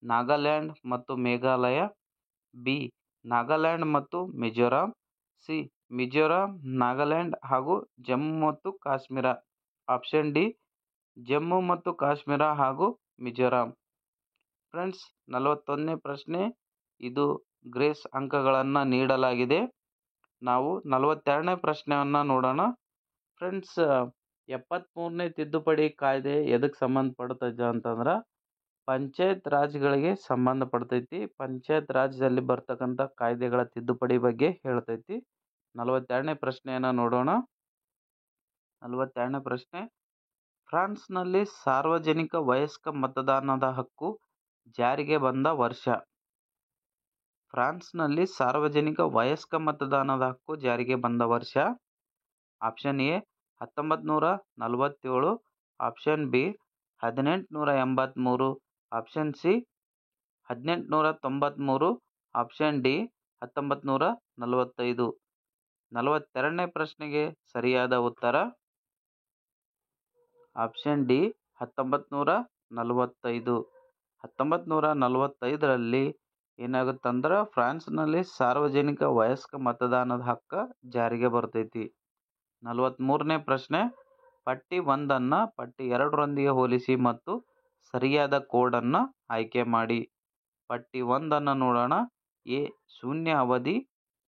Speaker 1: ನಾಗಾಲ್ಯಾಂಡ್ ಮತ್ತು ಮೇಘಾಲಯ, ಬಿ ನಾಗಾಲ್ಯಾಂಡ್ ಮತ್ತು ಮಿಜೋರಾಂ, ಸಿ ಮಿಜೋರಾಂ, ನಾಗಾಲ್ಯಾಂಡ್ ಹಾಗೂ ಜಮ್ಮು ಮತ್ತು ಕಾಶ್ಮೀರ. ಆಪ್ಷನ್ ಡಿ ಜಮ್ಮು ಮತ್ತು ಕಾಶ್ಮೀರ ಹಾಗೂ ಮಿಜೋರಾಂ. ಫ್ರೆಂಡ್ಸ್, 41ನೇ ಪ್ರಶ್ನೆ. ಇದು ಗ್ರೇಸ್ ಅಂಕಗಳನ್ನು ನೀಡಲಾಗಿದೆ. ನಾವು 42ನೇ ಪ್ರಶ್ನೆಯನ್ನು ನೋಡೋಣ. ಫ್ರೆಂಡ್ಸ್, 73ನೇ ತಿದ್ದುಪಡಿ ಕಾಯ್ದೆ ಎದಕ್ಕೆ ಸಂಬಂಧಪಡ್ತೈತೆ ಅಂತಂದ್ರೆ ಪಂಚಾಯತ್ ರಾಜ್ಗಳಿಗೆ ಸಂಬಂಧಪಡ್ತೈತಿ. ಪಂಚಾಯತ್ ರಾಜ್ಯದಲ್ಲಿ ಬರ್ತಕ್ಕಂಥ ಕಾಯ್ದೆಗಳ ತಿದ್ದುಪಡಿ ಬಗ್ಗೆ ಹೇಳ್ತೈತಿ. 42ನೇ ಪ್ರಶ್ನೆಯನ್ನು ನೋಡೋಣ. 42ನೇ ಪ್ರಶ್ನೆ. ಫ್ರಾನ್ಸ್ನಲ್ಲಿ ಸಾರ್ವಜನಿಕ ವಯಸ್ಕ ಮತದಾನದ ಹಕ್ಕು ಜಾರಿಗೆ ಬಂದ ವರ್ಷ? ಫ್ರಾನ್ಸ್ನಲ್ಲಿ ಸಾರ್ವಜನಿಕ ವಯಸ್ಕ ಮತದಾನದ ಹಕ್ಕು ಜಾರಿಗೆ ಬಂದ ವರ್ಷ? Option A 1947, option B 1883, option C 1893, option D 1945. 42ನೇ ಪ್ರಶ್ನೆಗೆ ಸರಿಯಾದ ಉತ್ತರ ಆಪ್ಷನ್ ಡಿ 1945. 1945ರಲ್ಲಿ ಏನಾಗುತ್ತಂದ್ರೆ ಫ್ರಾನ್ಸ್ನಲ್ಲಿ ಸಾರ್ವಜನಿಕ ವಯಸ್ಕ ಮತದಾನದ ಹಕ್ಕು ಜಾರಿಗೆ ಬರ್ತೈತಿ. 43ನೇ ಪ್ರಶ್ನೆ. ಪಟ್ಟಿ 1 ಪಟ್ಟಿ 2ರೊಂದಿಗೆ ಹೋಲಿಸಿ ಮತ್ತು ಸರಿಯಾದ ಕೋಡನ್ನು ಆಯ್ಕೆ ಮಾಡಿ. ಪಟ್ಟಿ 1 ನೋಡೋಣ. ಎ ಶೂನ್ಯ ಅವಧಿ,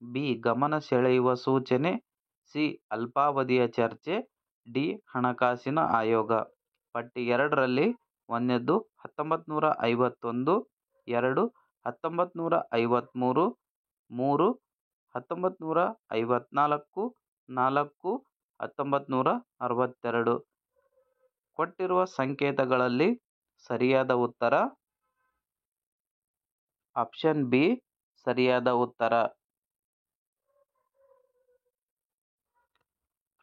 Speaker 1: ಬಿ ಗಮನ ಸೆಳೆಯುವ ಸೂಚನೆ, ಸಿ ಅಲ್ಪಾವಧಿಯ ಚರ್ಚೆ, ಡಿ ಹಣಕಾಸಿನ ಆಯೋಗ. ಪಟ್ಟಿ 2ರಲ್ಲಿ 1ನೇದ್ದು 1951, 2 1953, 3 1954, 4 1962. ಕೊಟ್ಟಿರುವ ಸಂಕೇತಗಳಲ್ಲಿ ಸರಿಯಾದ ಉತ್ತರ ಆಪ್ಷನ್ ಬಿ ಸರಿಯಾದ ಉತ್ತರ.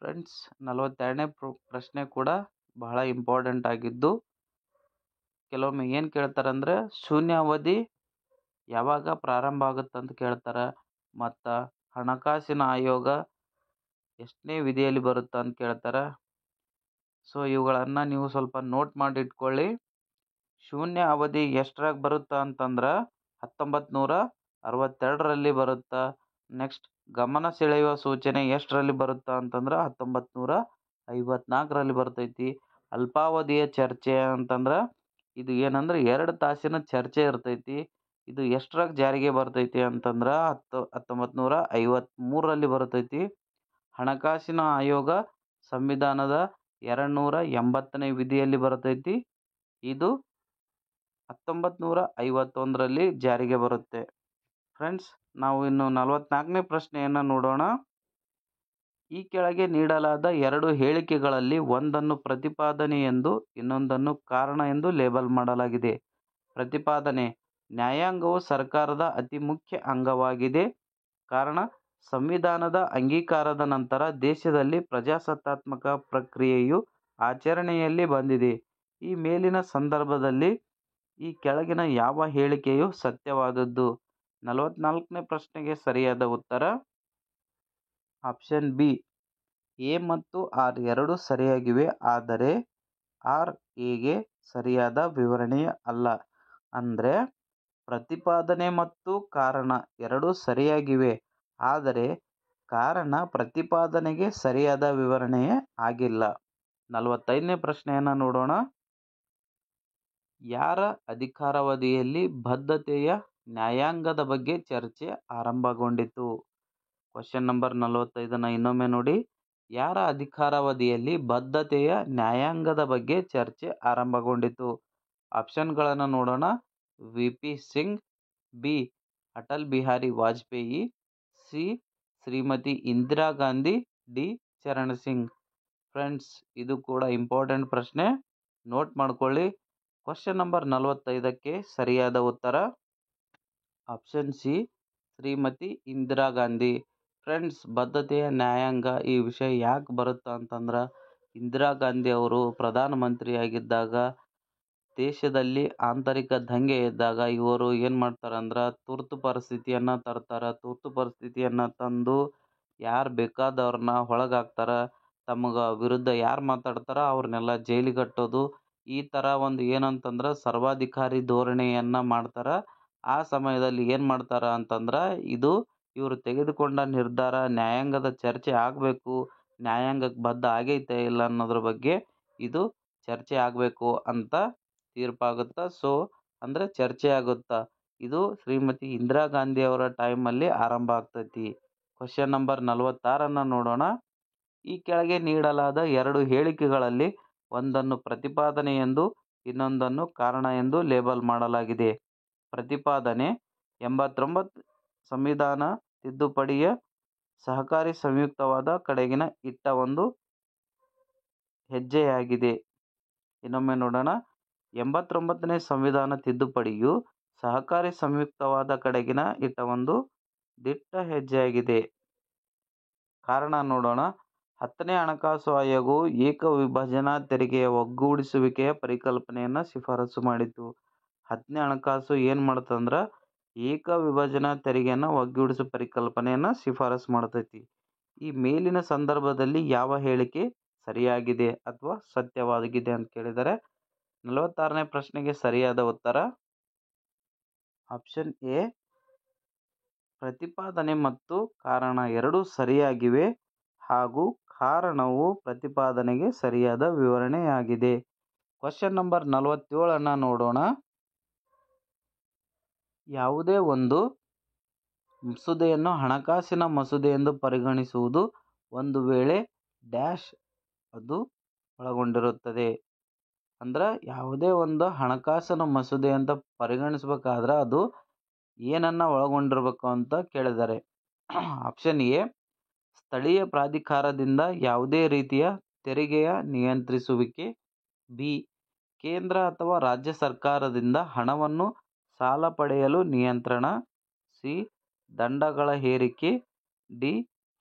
Speaker 1: ಫ್ರೆಂಡ್ಸ್, 42ನೇ ಪ್ರಶ್ನೆ ಕೂಡ ಬಹಳ ಇಂಪಾರ್ಟೆಂಟ್ ಆಗಿದ್ದು ಕೆಲವೊಮ್ಮೆ ಏನು ಕೇಳ್ತಾರಂದ್ರೆ ಶೂನ್ಯ ಅವಧಿ ಯಾವಾಗ ಪ್ರಾರಂಭ ಆಗುತ್ತಂತ ಕೇಳ್ತಾರೆ ಮತ್ತು ಹಣಕಾಸಿನ ಆಯೋಗ ಎಷ್ಟನೇ ವಿಧಿಯಲ್ಲಿ ಬರುತ್ತೆ ಅಂತ ಕೇಳ್ತಾರೆ. ಸೊ ಇವುಗಳನ್ನು ನೀವು ಸ್ವಲ್ಪ ನೋಟ್ ಮಾಡಿ ಇಟ್ಕೊಳ್ಳಿ. ಶೂನ್ಯ ಅವಧಿ ಎಷ್ಟರಾಗ ಬರುತ್ತೆ ಅಂತಂದ್ರೆ 1962ರಲ್ಲಿ ಬರುತ್ತೆ. ನೆಕ್ಸ್ಟ್ ಗಮನ ಸೆಳೆಯುವ ಸೂಚನೆ ಎಷ್ಟರಲ್ಲಿ ಬರುತ್ತೆ ಅಂತಂದ್ರೆ 1954ರಲ್ಲಿ ಬರ್ತೈತಿ. ಅಲ್ಪಾವಧಿಯ ಚರ್ಚೆ ಅಂತಂದ್ರೆ ಇದು ಏನಂದ್ರೆ 2 ತಾಸಿನ ಚರ್ಚೆ ಇರ್ತೈತಿ. ಇದು ಎಷ್ಟರಾಗ ಜಾರಿಗೆ ಬರ್ತೈತಿ ಅಂತಂದ್ರೆ 1953ರಲ್ಲಿ ಬರ್ತೈತಿ. ಹಣಕಾಸಿನ ಆಯೋಗ ಸಂವಿಧಾನದ 280ನೇ ವಿಧಿಯಲ್ಲಿ ಬರ್ತೈತಿ. ಇದು 1951ರಲ್ಲಿ ಜಾರಿಗೆ ಬರುತ್ತೆ. ಫ್ರೆಂಡ್ಸ್, ನಾವು ಇನ್ನು 44ನೇ ಪ್ರಶ್ನೆಯನ್ನು ನೋಡೋಣ. ಈ ಕೆಳಗೆ ನೀಡಲಾದ 2 ಹೇಳಿಕೆಗಳಲ್ಲಿ ಒಂದನ್ನು ಪ್ರತಿಪಾದನೆ ಎಂದು ಇನ್ನೊಂದನ್ನು ಕಾರಣ ಎಂದು ಲೇಬಲ್ ಮಾಡಲಾಗಿದೆ. ಪ್ರತಿಪಾದನೆ: ನ್ಯಾಯಾಂಗವು ಸರ್ಕಾರದ ಅತಿ ಮುಖ್ಯ ಅಂಗವಾಗಿದೆ. ಕಾರಣ: ಸಂವಿಧಾನದ ಅಂಗೀಕಾರದ ನಂತರ ದೇಶದಲ್ಲಿ ಪ್ರಜಾಸತ್ತಾತ್ಮಕ ಪ್ರಕ್ರಿಯೆಯು ಆಚರಣೆಯಲ್ಲಿ ಬಂದಿದೆ. ಈ ಮೇಲಿನ ಸಂದರ್ಭದಲ್ಲಿ ಈ ಕೆಳಗಿನ ಯಾವ ಹೇಳಿಕೆಯು ಸತ್ಯವಾದದ್ದು? 44ನೇ ಪ್ರಶ್ನೆಗೆ ಸರಿಯಾದ ಉತ್ತರ ಆಪ್ಷನ್ ಬಿ ಎ ಮತ್ತು ಆರ್ ಎರಡೂ ಸರಿಯಾಗಿವೆ, ಆದರೆ ಆರ್ ಎಗೆ ಸರಿಯಾದ ವಿವರಣೆ ಅಲ್ಲ. ಅಂದರೆ ಪ್ರತಿಪಾದನೆ ಮತ್ತು ಕಾರಣ ಎರಡೂ ಸರಿಯಾಗಿವೆ, ಆದರೆ ಕಾರಣ ಪ್ರತಿಪಾದನೆಗೆ ಸರಿಯಾದ ವಿವರಣೆಯೇ ಆಗಿಲ್ಲ. 45ನೇ ಪ್ರಶ್ನೆಯನ್ನು ನೋಡೋಣ. ಯಾರ ಅಧಿಕಾರಾವಧಿಯಲ್ಲಿ ಬದ್ಧತೆಯ ನ್ಯಾಯಾಂಗದ ಬಗ್ಗೆ ಚರ್ಚೆ ಆರಂಭಗೊಂಡಿತು? ಕ್ವಶನ್ ನಂಬರ್ 45ನ ಇನ್ನೊಮ್ಮೆ ನೋಡಿ. ಯಾರ ಅಧಿಕಾರಾವಧಿಯಲ್ಲಿ ಬದ್ಧತೆಯ ನ್ಯಾಯಾಂಗದ ಬಗ್ಗೆ ಚರ್ಚೆ ಆರಂಭಗೊಂಡಿತು? ಆಪ್ಷನ್ಗಳನ್ನು ನೋಡೋಣ. VP. Singh, B. Atal Bihari Vajpayee, C. Shrimati Indira Gandhi, D. Charan Singh. Friends, ಇದು ಕೂಡ ಇಂಪಾರ್ಟೆಂಟ್ ಪ್ರಶ್ನೆ, ನೋಟ್ ಮಾಡ್ಕೊಳ್ಳಿ. ಕ್ವಶನ್ ನಂಬರ್ 45ಕ್ಕೆ ಸರಿಯಾದ ಉತ್ತರ option C, Shrimati Indira Gandhi. Friends, ಬದ್ಧತೆಯ ನ್ಯಾಯಾಂಗ ಈ ವಿಷಯ ಯಾಕೆ ಬರುತ್ತೆ ಅಂತಂದ್ರೆ, ಇಂದಿರಾ ಗಾಂಧಿ ಅವರು ಪ್ರಧಾನಮಂತ್ರಿಯಾಗಿದ್ದಾಗ ದೇಶದಲ್ಲಿ ಆಂತರಿಕ ದಂಗೆ ಇದ್ದಾಗ ಇವರು ಏನು ಮಾಡ್ತಾರಂದ್ರೆ ತುರ್ತು ಪರಿಸ್ಥಿತಿಯನ್ನು ತರ್ತಾರೆ. ತುರ್ತು ಪರಿಸ್ಥಿತಿಯನ್ನು ತಂದು ಯಾರು ಬೇಕಾದವ್ರನ್ನ ಒಳಗಾಕ್ತಾರೆ. ತಮಗೆ ವಿರುದ್ಧ ಯಾರು ಮಾತಾಡ್ತಾರ ಅವ್ರನ್ನೆಲ್ಲ ಜೈಲಿಗೆ ಕಟ್ಟೋದು, ಈ ಥರ ಒಂದು ಏನಂತಂದ್ರೆ ಸರ್ವಾಧಿಕಾರಿ ಧೋರಣೆಯನ್ನು ಮಾಡ್ತಾರೆ. ಆ ಸಮಯದಲ್ಲಿ ಏನು ಮಾಡ್ತಾರೆ ಅಂತಂದ್ರೆ, ಇವರು ತೆಗೆದುಕೊಂಡ ನಿರ್ಧಾರ ನ್ಯಾಯಾಂಗದ ಚರ್ಚೆ ಆಗಬೇಕು, ನ್ಯಾಯಾಂಗಕ್ಕೆ ಬದ್ಧ ಆಗೈತೆ ಇಲ್ಲ ಅನ್ನೋದ್ರ ಬಗ್ಗೆ ಇದು ಚರ್ಚೆ ಆಗಬೇಕು ಅಂತ ತೀರ್ಪಾಗುತ್ತಾ. ಅಂದರೆ ಚರ್ಚೆ ಆಗುತ್ತಾ. ಇದು ಶ್ರೀಮತಿ ಇಂದಿರಾ ಗಾಂಧಿ ಅವರ ಟೈಮಲ್ಲಿ ಆರಂಭ ಆಗ್ತೈತಿ. ಕ್ವಶನ್ ನಂಬರ್ 46ನ್ನು ನೋಡೋಣ. ಈ ಕೆಳಗೆ ನೀಡಲಾದ ಎರಡು ಹೇಳಿಕೆಗಳಲ್ಲಿ ಒಂದನ್ನು ಪ್ರತಿಪಾದನೆ ಎಂದು ಇನ್ನೊಂದನ್ನು ಕಾರಣ ಎಂದು ಲೇಬಲ್ ಮಾಡಲಾಗಿದೆ. ಪ್ರತಿಪಾದನೆ 89 ಸಂವಿಧಾನ ತಿದ್ದುಪಡಿಯ ಸಹಕಾರಿ ಸಂಯುಕ್ತವಾದ ಕಡೆಗಿನ ಇಟ್ಟ ಒಂದು ಹೆಜ್ಜೆಯಾಗಿದೆ. ಇನ್ನೊಮ್ಮೆ ನೋಡೋಣ. 89ನೇ ಸಂವಿಧಾನ ತಿದ್ದುಪಡಿಯು ಸಹಕಾರಿ ಸಂಯುಕ್ತವಾದ ಕಡೆಗಿನ ಇಟ್ಟ ಒಂದು ದಿಟ್ಟ ಹೆಜ್ಜೆಯಾಗಿದೆ. ಕಾರಣ ನೋಡೋಣ. 10ನೇ ಹಣಕಾಸು ಆಯೋಗವು ಏಕ ವಿಭಜನಾ ತೆರಿಗೆಯ ಒಗ್ಗೂಡಿಸುವಿಕೆಯ ಪರಿಕಲ್ಪನೆಯನ್ನು ಶಿಫಾರಸು ಮಾಡಿತು. 10ನೇ ಹಣಕಾಸು ಏನು ಮಾಡ್ತಂದ್ರೆ ಏಕ ವಿಭಜನಾ ತೆರಿಗೆಯನ್ನು ಒಗ್ಗೂಡಿಸುವ ಪರಿಕಲ್ಪನೆಯನ್ನು ಶಿಫಾರಸು ಮಾಡ್ತೈತಿ. ಈ ಮೇಲಿನ ಸಂದರ್ಭದಲ್ಲಿ ಯಾವ ಹೇಳಿಕೆ ಸರಿಯಾಗಿದೆ ಅಥವಾ ಸತ್ಯವಾಗಿದೆ ಅಂತ ಕೇಳಿದರೆ 46ನೇ ಪ್ರಶ್ನೆಗೆ ಸರಿಯಾದ ಉತ್ತರ ಆಪ್ಷನ್ ಎ, ಪ್ರತಿಪಾದನೆ ಮತ್ತು ಕಾರಣ ಎರಡೂ ಸರಿಯಾಗಿವೆ ಹಾಗೂ ಕಾರಣವು ಪ್ರತಿಪಾದನೆಗೆ ಸರಿಯಾದ ವಿವರಣೆಯಾಗಿದೆ. ಕ್ವಶನ್ ನಂಬರ್ 47ನ್ನು ನೋಡೋಣ. ಯಾವುದೇ ಒಂದು ಮಸೂದೆಯನ್ನು ಹಣಕಾಸಿನ ಮಸೂದೆ ಎಂದು ಪರಿಗಣಿಸುವುದು ಒಂದು ವೇಳೆ ಡ್ಯಾಶ್ ಅದು ಒಳಗೊಂಡಿರುತ್ತದೆ. ಅಂದ್ರೆ ಯಾವುದೇ ಒಂದು ಹಣಕಾಸಿನ ಮಸೂದೆ ಅಂತ ಪರಿಗಣಿಸಬೇಕಾದ್ರೆ ಅದು ಏನನ್ನ ಒಳಗೊಂಡಿರಬೇಕು ಅಂತ ಕೇಳಿದ್ದಾರೆ. ಆಪ್ಷನ್ ಎ, ಸ್ಥಳೀಯ ಪ್ರಾಧಿಕಾರದಿಂದ ಯಾವುದೇ ರೀತಿಯ ತೆರಿಗೆಯ ನಿಯಂತ್ರಿಸುವಿಕೆ. ಬಿ, ಕೇಂದ್ರ ಅಥವಾ ರಾಜ್ಯ ಸರ್ಕಾರದಿಂದ ಹಣವನ್ನು ಸಾಲ ಪಡೆಯಲು ನಿಯಂತ್ರಣ. ಸಿ, ದಂಡಗಳ ಹೇರಿಕೆ. ಡಿ,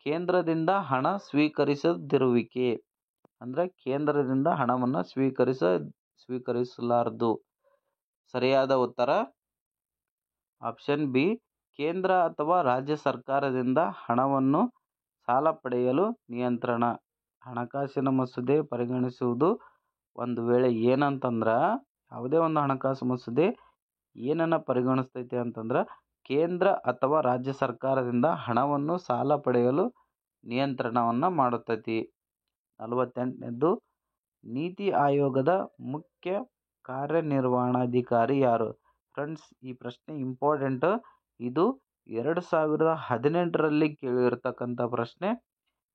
Speaker 1: ಕೇಂದ್ರದಿಂದ ಹಣ ಸ್ವೀಕರಿಸದಿರುವಿಕೆ. ಅಂದರೆ ಕೇಂದ್ರದಿಂದ ಹಣವನ್ನು ಸ್ವೀಕರಿಸಲಾರದು. ಸರಿಯಾದ ಉತ್ತರ ಆಪ್ಷನ್ ಬಿ, ಕೇಂದ್ರ ಅಥವಾ ರಾಜ್ಯ ಸರ್ಕಾರದಿಂದ ಹಣವನ್ನು ಸಾಲ ಪಡೆಯಲು ನಿಯಂತ್ರಣ. ಹಣಕಾಸಿನ ಮಸೂದೆ ಪರಿಗಣಿಸುವುದು ಒಂದು ವೇಳೆ ಏನಂತಂದ್ರೆ ಯಾವುದೇ ಒಂದು ಹಣಕಾಸು ಮಸೂದೆ ಏನನ್ನ ಪರಿಗಣಿಸ್ತೈತೆ ಅಂತಂದ್ರೆ ಕೇಂದ್ರ ಅಥವಾ ರಾಜ್ಯ ಸರ್ಕಾರದಿಂದ ಹಣವನ್ನು ಸಾಲ ಪಡೆಯಲು ನಿಯಂತ್ರಣವನ್ನು ಮಾಡುತ್ತೈತಿ. 48ನೇದು, ನೀತಿ ಆಯೋಗದ ಮುಖ್ಯ ಕಾರ್ಯನಿರ್ವಹಣಾಧಿಕಾರಿ ಯಾರು? ಫ್ರೆಂಡ್ಸ್, ಈ ಪ್ರಶ್ನೆ ಇಂಪಾರ್ಟೆಂಟ್. ಇದು 2018ರಲ್ಲಿ ಕೇಳಿರ್ತಕ್ಕಂಥ ಪ್ರಶ್ನೆ.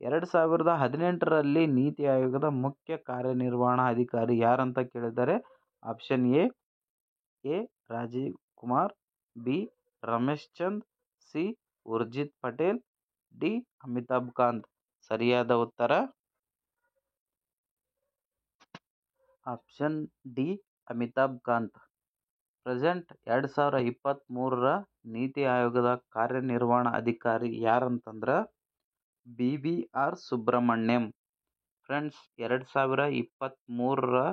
Speaker 1: 2018ರಲ್ಲಿ ನೀತಿ ಆಯೋಗದ ಮುಖ್ಯ ಕಾರ್ಯನಿರ್ವಹಣಾಧಿಕಾರಿ ಯಾರಂತ ಕೇಳಿದ್ದಾರೆ. Option A, Rajiv Kumar. B, Ramesh Chand. C, Urjit Patel. D, Amitabh Kant. ಸರಿಯಾದ ಉತ್ತರ option D, Amitabh Kant. Present 2023ರ ನೀತಿ ಆಯೋಗದ ಕಾರ್ಯನಿರ್ವಹಣಾ ಅಧಿಕಾರಿ ಯಾರಂತಂದ್ರೆ ಬಿ.ವಿ.ಆರ್. ಸುಬ್ರಹ್ಮಣ್ಯಂ. ಫ್ರೆಂಡ್ಸ್, 2023ರ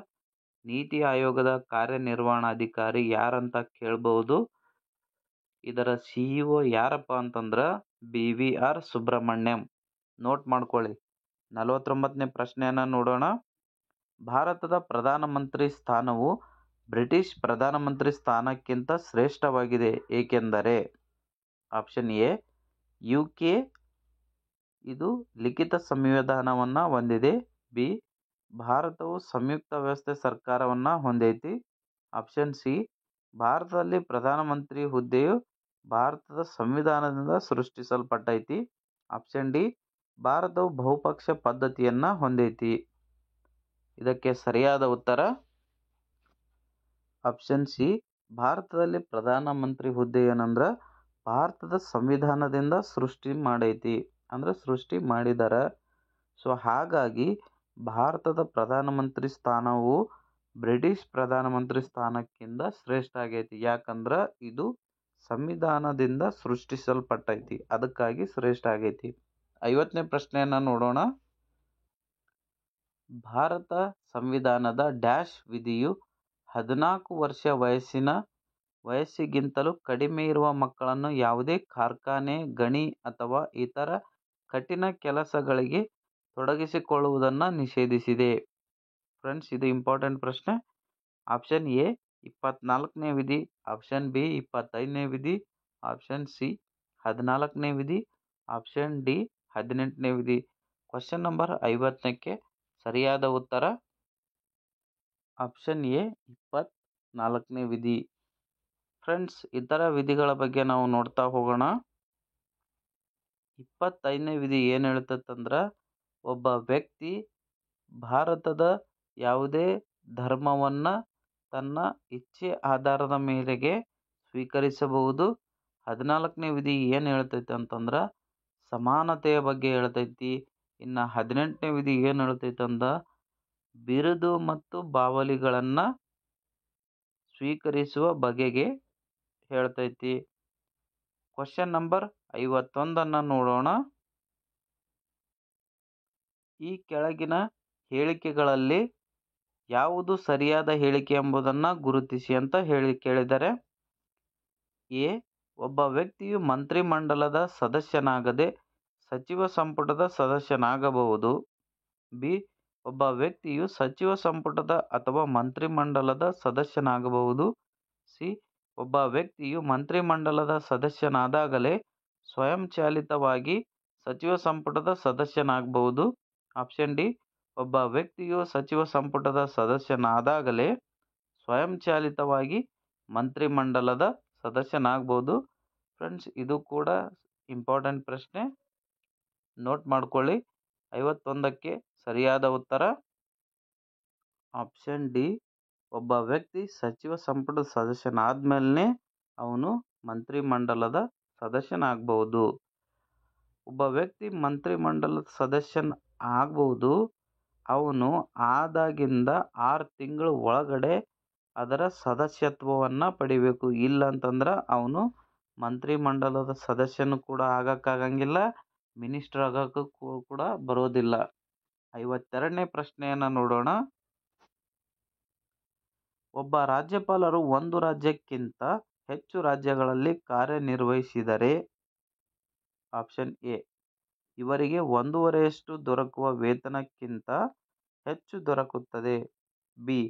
Speaker 1: ನೀತಿ ಆಯೋಗದ ಕಾರ್ಯನಿರ್ವಹಣಾಧಿಕಾರಿ ಯಾರಂತ ಕೇಳಬಹುದು. ಇದರ CEO ಯಾರಪ್ಪ ಅಂತಂದ್ರೆ ಬಿ.ವಿ.ಆರ್. ಸುಬ್ರಹ್ಮಣ್ಯಂ. ನೋಟ್ ಮಾಡ್ಕೊಳ್ಳಿ. 49ನೇ ಪ್ರಶ್ನೆಯನ್ನು ನೋಡೋಣ. ಭಾರತದ ಪ್ರಧಾನಮಂತ್ರಿ ಸ್ಥಾನವು ಬ್ರಿಟಿಷ್ ಪ್ರಧಾನಮಂತ್ರಿ ಸ್ಥಾನಕ್ಕಿಂತ ಶ್ರೇಷ್ಠವಾಗಿದೆ ಏಕೆಂದರೆ. ಆಪ್ಷನ್ ಎ, UK ಇದು ಲಿಖಿತ ಸಂವಿಧಾನವನ್ನು ಹೊಂದಿದೆ. ಬಿ, ಭಾರತವು ಸಂಯುಕ್ತ ವ್ಯವಸ್ಥೆ ಸರ್ಕಾರವನ್ನು ಹೊಂದೈತಿ. ಆಪ್ಷನ್ ಸಿ, ಭಾರತದಲ್ಲಿ ಪ್ರಧಾನಮಂತ್ರಿ ಹುದ್ದೆಯು ಭಾರತದ ಸಂವಿಧಾನದಿಂದ ಸೃಷ್ಟಿಸಲ್ಪಟ್ಟೈತಿ. ಆಪ್ಷನ್ ಡಿ, ಭಾರತವು ಬಹುಪಕ್ಷ ಪದ್ಧತಿಯನ್ನು ಹೊಂದೈತಿ. ಇದಕ್ಕೆ ಸರಿಯಾದ ಉತ್ತರ ಆಪ್ಷನ್ ಸಿ, ಭಾರತದಲ್ಲಿ ಪ್ರಧಾನಮಂತ್ರಿ ಹುದ್ದೆ ಏನಂದ್ರೆ ಭಾರತದ ಸಂವಿಧಾನದಿಂದ ಸೃಷ್ಟಿ ಮಾಡೈತಿ, ಅಂದ್ರೆ ಸೃಷ್ಟಿ ಮಾಡಿದಾರ. ಸೊ ಹಾಗಾಗಿ ಭಾರತದ ಪ್ರಧಾನಮಂತ್ರಿ ಸ್ಥಾನವು ಬ್ರಿಟಿಷ್ ಪ್ರಧಾನಮಂತ್ರಿ ಸ್ಥಾನಕ್ಕಿಂತ ಶ್ರೇಷ್ಠ ಆಗೈತಿ. ಯಾಕಂದ್ರೆ ಇದು ಸಂವಿಧಾನದಿಂದ ಸೃಷ್ಟಿಸಲ್ಪಟ್ಟೈತಿ, ಅದಕ್ಕಾಗಿ ಶ್ರೇಷ್ಠ ಆಗೈತಿ. 50ನೇ ಪ್ರಶ್ನೆಯನ್ನು ನೋಡೋಣ. ಭಾರತ ಸಂವಿಧಾನದ ಡ್ಯಾಶ್ ವಿಧಿಯು 14 ವರ್ಷ ವಯಸ್ಸಿಗಿಂತಲೂ ಕಡಿಮೆ ಇರುವ ಮಕ್ಕಳನ್ನು ಯಾವುದೇ ಕಾರ್ಖಾನೆ, ಗಣಿ ಅಥವಾ ಇತರ ಕಠಿಣ ಕೆಲಸಗಳಿಗೆ ತೊಡಗಿಸಿಕೊಳ್ಳುವುದನ್ನು ನಿಷೇಧಿಸಿದೆ. ಫ್ರೆಂಡ್ಸ್, ಇದು ಇಂಪಾರ್ಟೆಂಟ್ ಪ್ರಶ್ನೆ. ಆಪ್ಷನ್ ಎ 24ನೇ ವಿಧಿ, ಆಪ್ಷನ್ ಬಿ 25ನೇ ವಿಧಿ, ಆಪ್ಷನ್ ಸಿ 14ನೇ ವಿಧಿ, ಆಪ್ಷನ್ ಡಿ 18ನೇ ವಿಧಿ. ಕ್ವಶನ್ ನಂಬರ್ 50ಕ್ಕೆ ಸರಿಯಾದ ಉತ್ತರ ಆಪ್ಷನ್ ಎ 24ನೇ ವಿಧಿ. ಫ್ರೆಂಡ್ಸ್, ಇತರ ವಿಧಿಗಳ ಬಗ್ಗೆ ನಾವು ನೋಡ್ತಾ ಹೋಗೋಣ. 25ನೇ ವಿಧಿ ಏನು ಹೇಳ್ತಂದ್ರೆ, ಒಬ್ಬ ವ್ಯಕ್ತಿ ಭಾರತದ ಯಾವುದೇ ಧರ್ಮವನ್ನು ತನ್ನ ಇಚ್ಛೆ ಆಧಾರದ ಮೇರೆಗೆ ಸ್ವೀಕರಿಸಬಹುದು. 14ನೇ ವಿಧಿ ಏನು ಹೇಳ್ತೈತೆ ಅಂತಂದ್ರೆ ಸಮಾನತೆಯ ಬಗ್ಗೆ ಹೇಳ್ತೈತಿ. ಇನ್ನು 18ನೇ ವಿಧಿ ಏನು ಹೇಳ್ತೈತೆ ಅಂದ ಬಿರುದು ಮತ್ತು ಬಾವಲಿಗಳನ್ನು ಸ್ವೀಕರಿಸುವ ಬಗೆಗೆ ಹೇಳ್ತೈತಿ. ಕ್ವಶನ್ ನಂಬರ್ 51 ನೋಡೋಣ. ಈ ಕೆಳಗಿನ ಹೇಳಿಕೆಗಳಲ್ಲಿ ಯಾವುದು ಸರಿಯಾದ ಹೇಳಿಕೆ ಎಂಬುದನ್ನು ಗುರುತಿಸಿ ಅಂತ ಕೇಳಿದರೆ, ಎ, ಒಬ್ಬ ವ್ಯಕ್ತಿಯು ಮಂತ್ರಿಮಂಡಲದ ಸದಸ್ಯನಾಗದೆ ಸಚಿವ ಸಂಪುಟದ ಸದಸ್ಯನಾಗಬಹುದು. ಬಿ, ಒಬ್ಬ ವ್ಯಕ್ತಿಯು ಸಚಿವ ಸಂಪುಟದ ಅಥವಾ ಮಂತ್ರಿಮಂಡಲದ ಸದಸ್ಯನಾಗಬಹುದು. ಸಿ, ಒಬ್ಬ ವ್ಯಕ್ತಿಯು ಮಂತ್ರಿಮಂಡಲದ ಸದಸ್ಯನಾದಾಗಲೇ ಸ್ವಯಂಚಾಲಿತವಾಗಿ ಸಚಿವ ಸಂಪುಟದ ಸದಸ್ಯನಾಗಬಹುದು. ಆಪ್ಷನ್ ಡಿ, ಒಬ್ಬ ವ್ಯಕ್ತಿಯು ಸಚಿವ ಸಂಪುಟದ ಸದಸ್ಯನಾದಾಗಲೇ ಸ್ವಯಂಚಾಲಿತವಾಗಿ ಮಂತ್ರಿಮಂಡಲದ ಸದಸ್ಯನಾಗಬಹುದು. ಫ್ರೆಂಡ್ಸ್, ಇದು ಕೂಡ ಇಂಪಾರ್ಟೆಂಟ್ ಪ್ರಶ್ನೆ, ನೋಟ್ ಮಾಡ್ಕೊಳ್ಳಿ. 51ಕ್ಕೆ ಸರಿಯಾದ ಉತ್ತರ ಆಪ್ಷನ್ ಡಿ, ಒಬ್ಬ ವ್ಯಕ್ತಿ ಸಚಿವ ಸಂಪುಟದ ಸದಸ್ಯನಾದ್ಮೇಲೆ ಅವನು ಮಂತ್ರಿಮಂಡಲದ ಸದಸ್ಯನಾಗಬಹುದು. ಒಬ್ಬ ವ್ಯಕ್ತಿ ಮಂತ್ರಿಮಂಡಲದ ಸದಸ್ಯನ ಆಗಬಹುದು, ಅವನು ಆದಾಗಿಂದ 6 ತಿಂಗಳ ಒಳಗಡೆ ಅದರ ಸದಸ್ಯತ್ವವನ್ನು ಪಡಿಬೇಕು. ಇಲ್ಲ ಅಂತಂದ್ರೆ ಅವನು ಮಂತ್ರಿಮಂಡಲದ ಸದಸ್ಯನು ಕೂಡ ಆಗಕ್ಕಾಗಂಗಿಲ್ಲ, ಮಿನಿಸ್ಟರ್ ಆಗೋಕ್ಕೂ ಕೂಡ ಬರೋದಿಲ್ಲ. 52ನೇ ಪ್ರಶ್ನೆಯನ್ನು ನೋಡೋಣ. ಒಬ್ಬ ರಾಜ್ಯಪಾಲರು ಒಂದು ರಾಜ್ಯಕ್ಕಿಂತ ಹೆಚ್ಚು ರಾಜ್ಯಗಳಲ್ಲಿ ಕಾರ್ಯನಿರ್ವಹಿಸಿದರೆ, ಆಪ್ಷನ್ ಎ, ಇವರಿಗೆ 1/2 ದೊರಕುವ ವೇತನಕ್ಕಿಂತ ಹೆಚ್ಚು ದೊರಕುತ್ತದೆ. ಬಿ,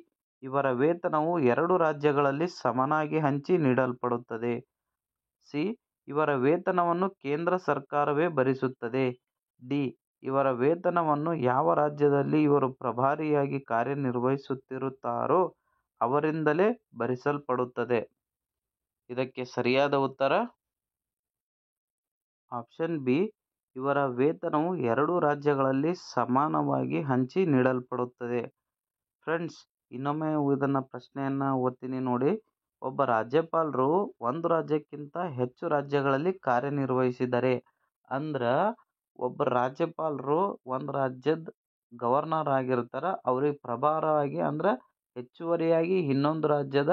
Speaker 1: ಇವರ ವೇತನವು 2 ರಾಜ್ಯಗಳಲ್ಲಿ ಸಮನಾಗಿ ಹಂಚಿ ನೀಡಲ್ಪಡುತ್ತದೆ. ಸಿ, ಇವರ ವೇತನವನ್ನು ಕೇಂದ್ರ ಸರ್ಕಾರವೇ ಭರಿಸುತ್ತದೆ. ಡಿ, ಇವರ ವೇತನವನ್ನು ಯಾವ ರಾಜ್ಯದಲ್ಲಿ ಇವರು ಪ್ರಭಾರಿಯಾಗಿ ಕಾರ್ಯನಿರ್ವಹಿಸುತ್ತಿರುತ್ತಾರೋ ಅವರಿಂದಲೇ ಭರಿಸಲ್ಪಡುತ್ತದೆ. ಇದಕ್ಕೆ ಸರಿಯಾದ ಉತ್ತರ ಆಪ್ಷನ್ ಬಿ, ಇವರ ವೇತನವು 2 ರಾಜ್ಯಗಳಲ್ಲಿ ಸಮಾನವಾಗಿ ಹಂಚಿ ನೀಡಲ್ಪಡುತ್ತದೆ. ಫ್ರೆಂಡ್ಸ್, ಇನ್ನೊಮ್ಮೆ ಇದನ್ನ ಪ್ರಶ್ನೆಯನ್ನು ಓದ್ತೀನಿ ನೋಡಿ. ಒಬ್ಬ ರಾಜ್ಯಪಾಲರು ಒಂದು ರಾಜ್ಯಕ್ಕಿಂತ ಹೆಚ್ಚು ರಾಜ್ಯಗಳಲ್ಲಿ ಕಾರ್ಯನಿರ್ವಹಿಸಿದರೆ ಅಂದ್ರೆ ಒಬ್ಬ ರಾಜ್ಯಪಾಲರು ಒಂದು ರಾಜ್ಯದ ಗವರ್ನರ್ ಆಗಿರ್ತಾರ, ಅವ್ರಿಗೆ ಪ್ರಭಾರವಾಗಿ ಅಂದ್ರೆ ಹೆಚ್ಚುವರಿಯಾಗಿ ಇನ್ನೊಂದು ರಾಜ್ಯದ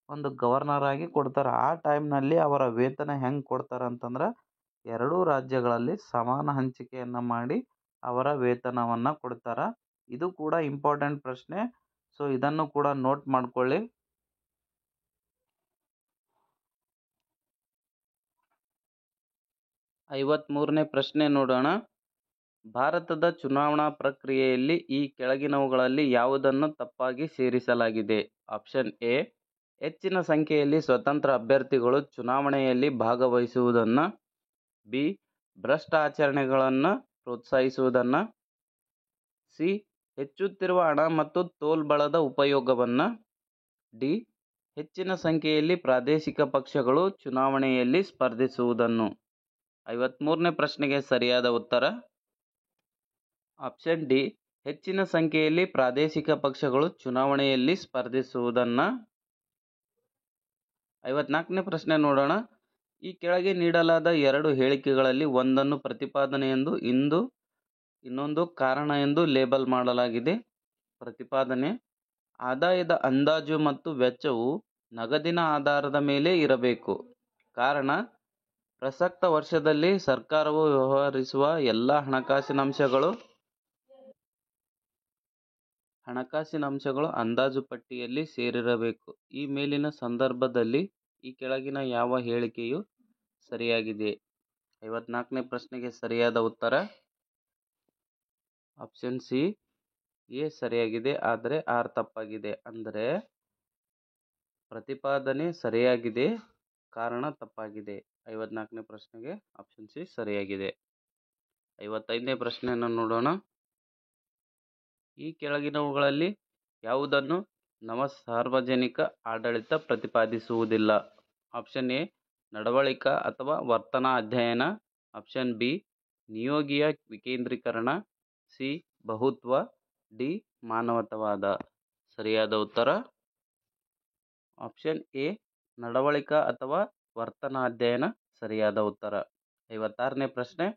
Speaker 1: ಒಂದು ಗವರ್ನರ್ ಆಗಿ ಕೊಡ್ತಾರೆ. ಆ ಟೈಮ್ನಲ್ಲಿ ಅವರ ವೇತನ ಹೆಂಗೆ ಕೊಡ್ತಾರೆ ಅಂತಂದ್ರೆ 2 ರಾಜ್ಯಗಳಲ್ಲಿ ಸಮಾನ ಹಂಚಿಕೆಯನ್ನು ಮಾಡಿ ಅವರ ವೇತನವನ್ನು ಕೊಡ್ತಾರೆ. ಇದು ಕೂಡ ಇಂಪಾರ್ಟೆಂಟ್ ಪ್ರಶ್ನೆ, ಸೊ ಇದನ್ನು ಕೂಡ ನೋಟ್ ಮಾಡ್ಕೊಳ್ಳಿ. 53ನೇ ಪ್ರಶ್ನೆ ನೋಡೋಣ. ಭಾರತದ ಚುನಾವಣಾ ಪ್ರಕ್ರಿಯೆಯಲ್ಲಿ ಈ ಕೆಳಗಿನವುಗಳಲ್ಲಿ ಯಾವುದನ್ನು ತಪ್ಪಾಗಿ ಸೇರಿಸಲಾಗಿದೆ? ಆಪ್ಷನ್ ಎ, ಹೆಚ್ಚಿನ ಸಂಖ್ಯೆಯಲ್ಲಿ ಸ್ವತಂತ್ರ ಅಭ್ಯರ್ಥಿಗಳು ಚುನಾವಣೆಯಲ್ಲಿ ಭಾಗವಹಿಸುವುದನ್ನು. ಬಿ, ಭ್ರಷ್ಟ ಆಚರಣೆಗಳನ್ನು ಪ್ರೋತ್ಸಾಹಿಸುವುದನ್ನು. ಸಿ. ಹೆಚ್ಚುತ್ತಿರುವ ಹಣ ಮತ್ತು ತೋಳ್ಬಲದ ಉಪಯೋಗವನ್ನು. ಡಿ. ಹೆಚ್ಚಿನ ಸಂಖ್ಯೆಯಲ್ಲಿ ಪ್ರಾದೇಶಿಕ ಪಕ್ಷಗಳು ಚುನಾವಣೆಯಲ್ಲಿ ಸ್ಪರ್ಧಿಸುವುದನ್ನು. 53ನೇ ಪ್ರಶ್ನೆಗೆ ಸರಿಯಾದ ಉತ್ತರ ಆಪ್ಷನ್ ಡಿ. ಹೆಚ್ಚಿನ ಸಂಖ್ಯೆಯಲ್ಲಿ ಪ್ರಾದೇಶಿಕ ಪಕ್ಷಗಳು ಚುನಾವಣೆಯಲ್ಲಿ ಸ್ಪರ್ಧಿಸುವುದನ್ನು. 54ನೇ ಪ್ರಶ್ನೆ ನೋಡೋಣ. ಈ ಕೆಳಗೆ ನೀಡಲಾದ ಎರಡು ಹೇಳಿಕೆಗಳಲ್ಲಿ ಒಂದನ್ನು ಪ್ರತಿಪಾದನೆ ಎಂದು ಇನ್ನೊಂದು ಕಾರಣ ಎಂದು ಲೇಬಲ್ ಮಾಡಲಾಗಿದೆ. ಪ್ರತಿಪಾದನೆ: ಆದಾಯದ ಅಂದಾಜು ಮತ್ತು ವೆಚ್ಚವು ನಗದಿನ ಆಧಾರದ ಮೇಲೆ ಇರಬೇಕು. ಕಾರಣ: ಪ್ರಸಕ್ತ ವರ್ಷದಲ್ಲಿ ಸರ್ಕಾರವು ವ್ಯವಹರಿಸುವ ಎಲ್ಲ ಹಣಕಾಸಿನ ಅಂಶಗಳು ಅಂದಾಜು ಪಟ್ಟಿಯಲ್ಲಿ ಸೇರಿರಬೇಕು. ಈ ಮೇಲಿನ ಸಂದರ್ಭದಲ್ಲಿ ಈ ಕೆಳಗಿನ ಯಾವ ಹೇಳಿಕೆಯು ಸರಿಯಾಗಿದೆ? 54ನೇ ಪ್ರಶ್ನೆಗೆ ಸರಿಯಾದ ಉತ್ತರ ಆಪ್ಷನ್ ಸಿ. ಎ ಸರಿಯಾಗಿದೆ, ಆದರೆ ಆರ್ ತಪ್ಪಾಗಿದೆ. ಅಂದರೆ ಪ್ರತಿಪಾದನೆ ಸರಿಯಾಗಿದೆ, ಕಾರಣ ತಪ್ಪಾಗಿದೆ. 54ನೇ ಪ್ರಶ್ನೆಗೆ ಆಪ್ಷನ್ ಸಿ ಸರಿಯಾಗಿದೆ. 55ನೇ ಪ್ರಶ್ನೆಯನ್ನು ನೋಡೋಣ. ಈ ಕೆಳಗಿನವುಗಳಲ್ಲಿ ಯಾವುದನ್ನು ನವ ಸಾರ್ವಜನಿಕ ಆಡಳಿತ ಪ್ರತಿಪಾದಿಸುವುದಿಲ್ಲ? Option A. ನಡವಳಿಕಾ ಅಥವಾ ವರ್ತನಾ ಅಧ್ಯಯನ. Option B. ನಿಯೋಗಿಯ ವಿಕೇಂದ್ರೀಕರಣ. ಸಿ. ಬಹುತ್ವ. ಡಿ. ಮಾನವತಾವಾದ. ಸರಿಯಾದ ಉತ್ತರ ಆಪ್ಷನ್ ಎ. ನಡವಳಿಕಾ ಅಥವಾ ವರ್ತನಾ ಅಧ್ಯಯನ ಸರಿಯಾದ ಉತ್ತರ. 56ನೇ ಪ್ರಶ್ನೆ.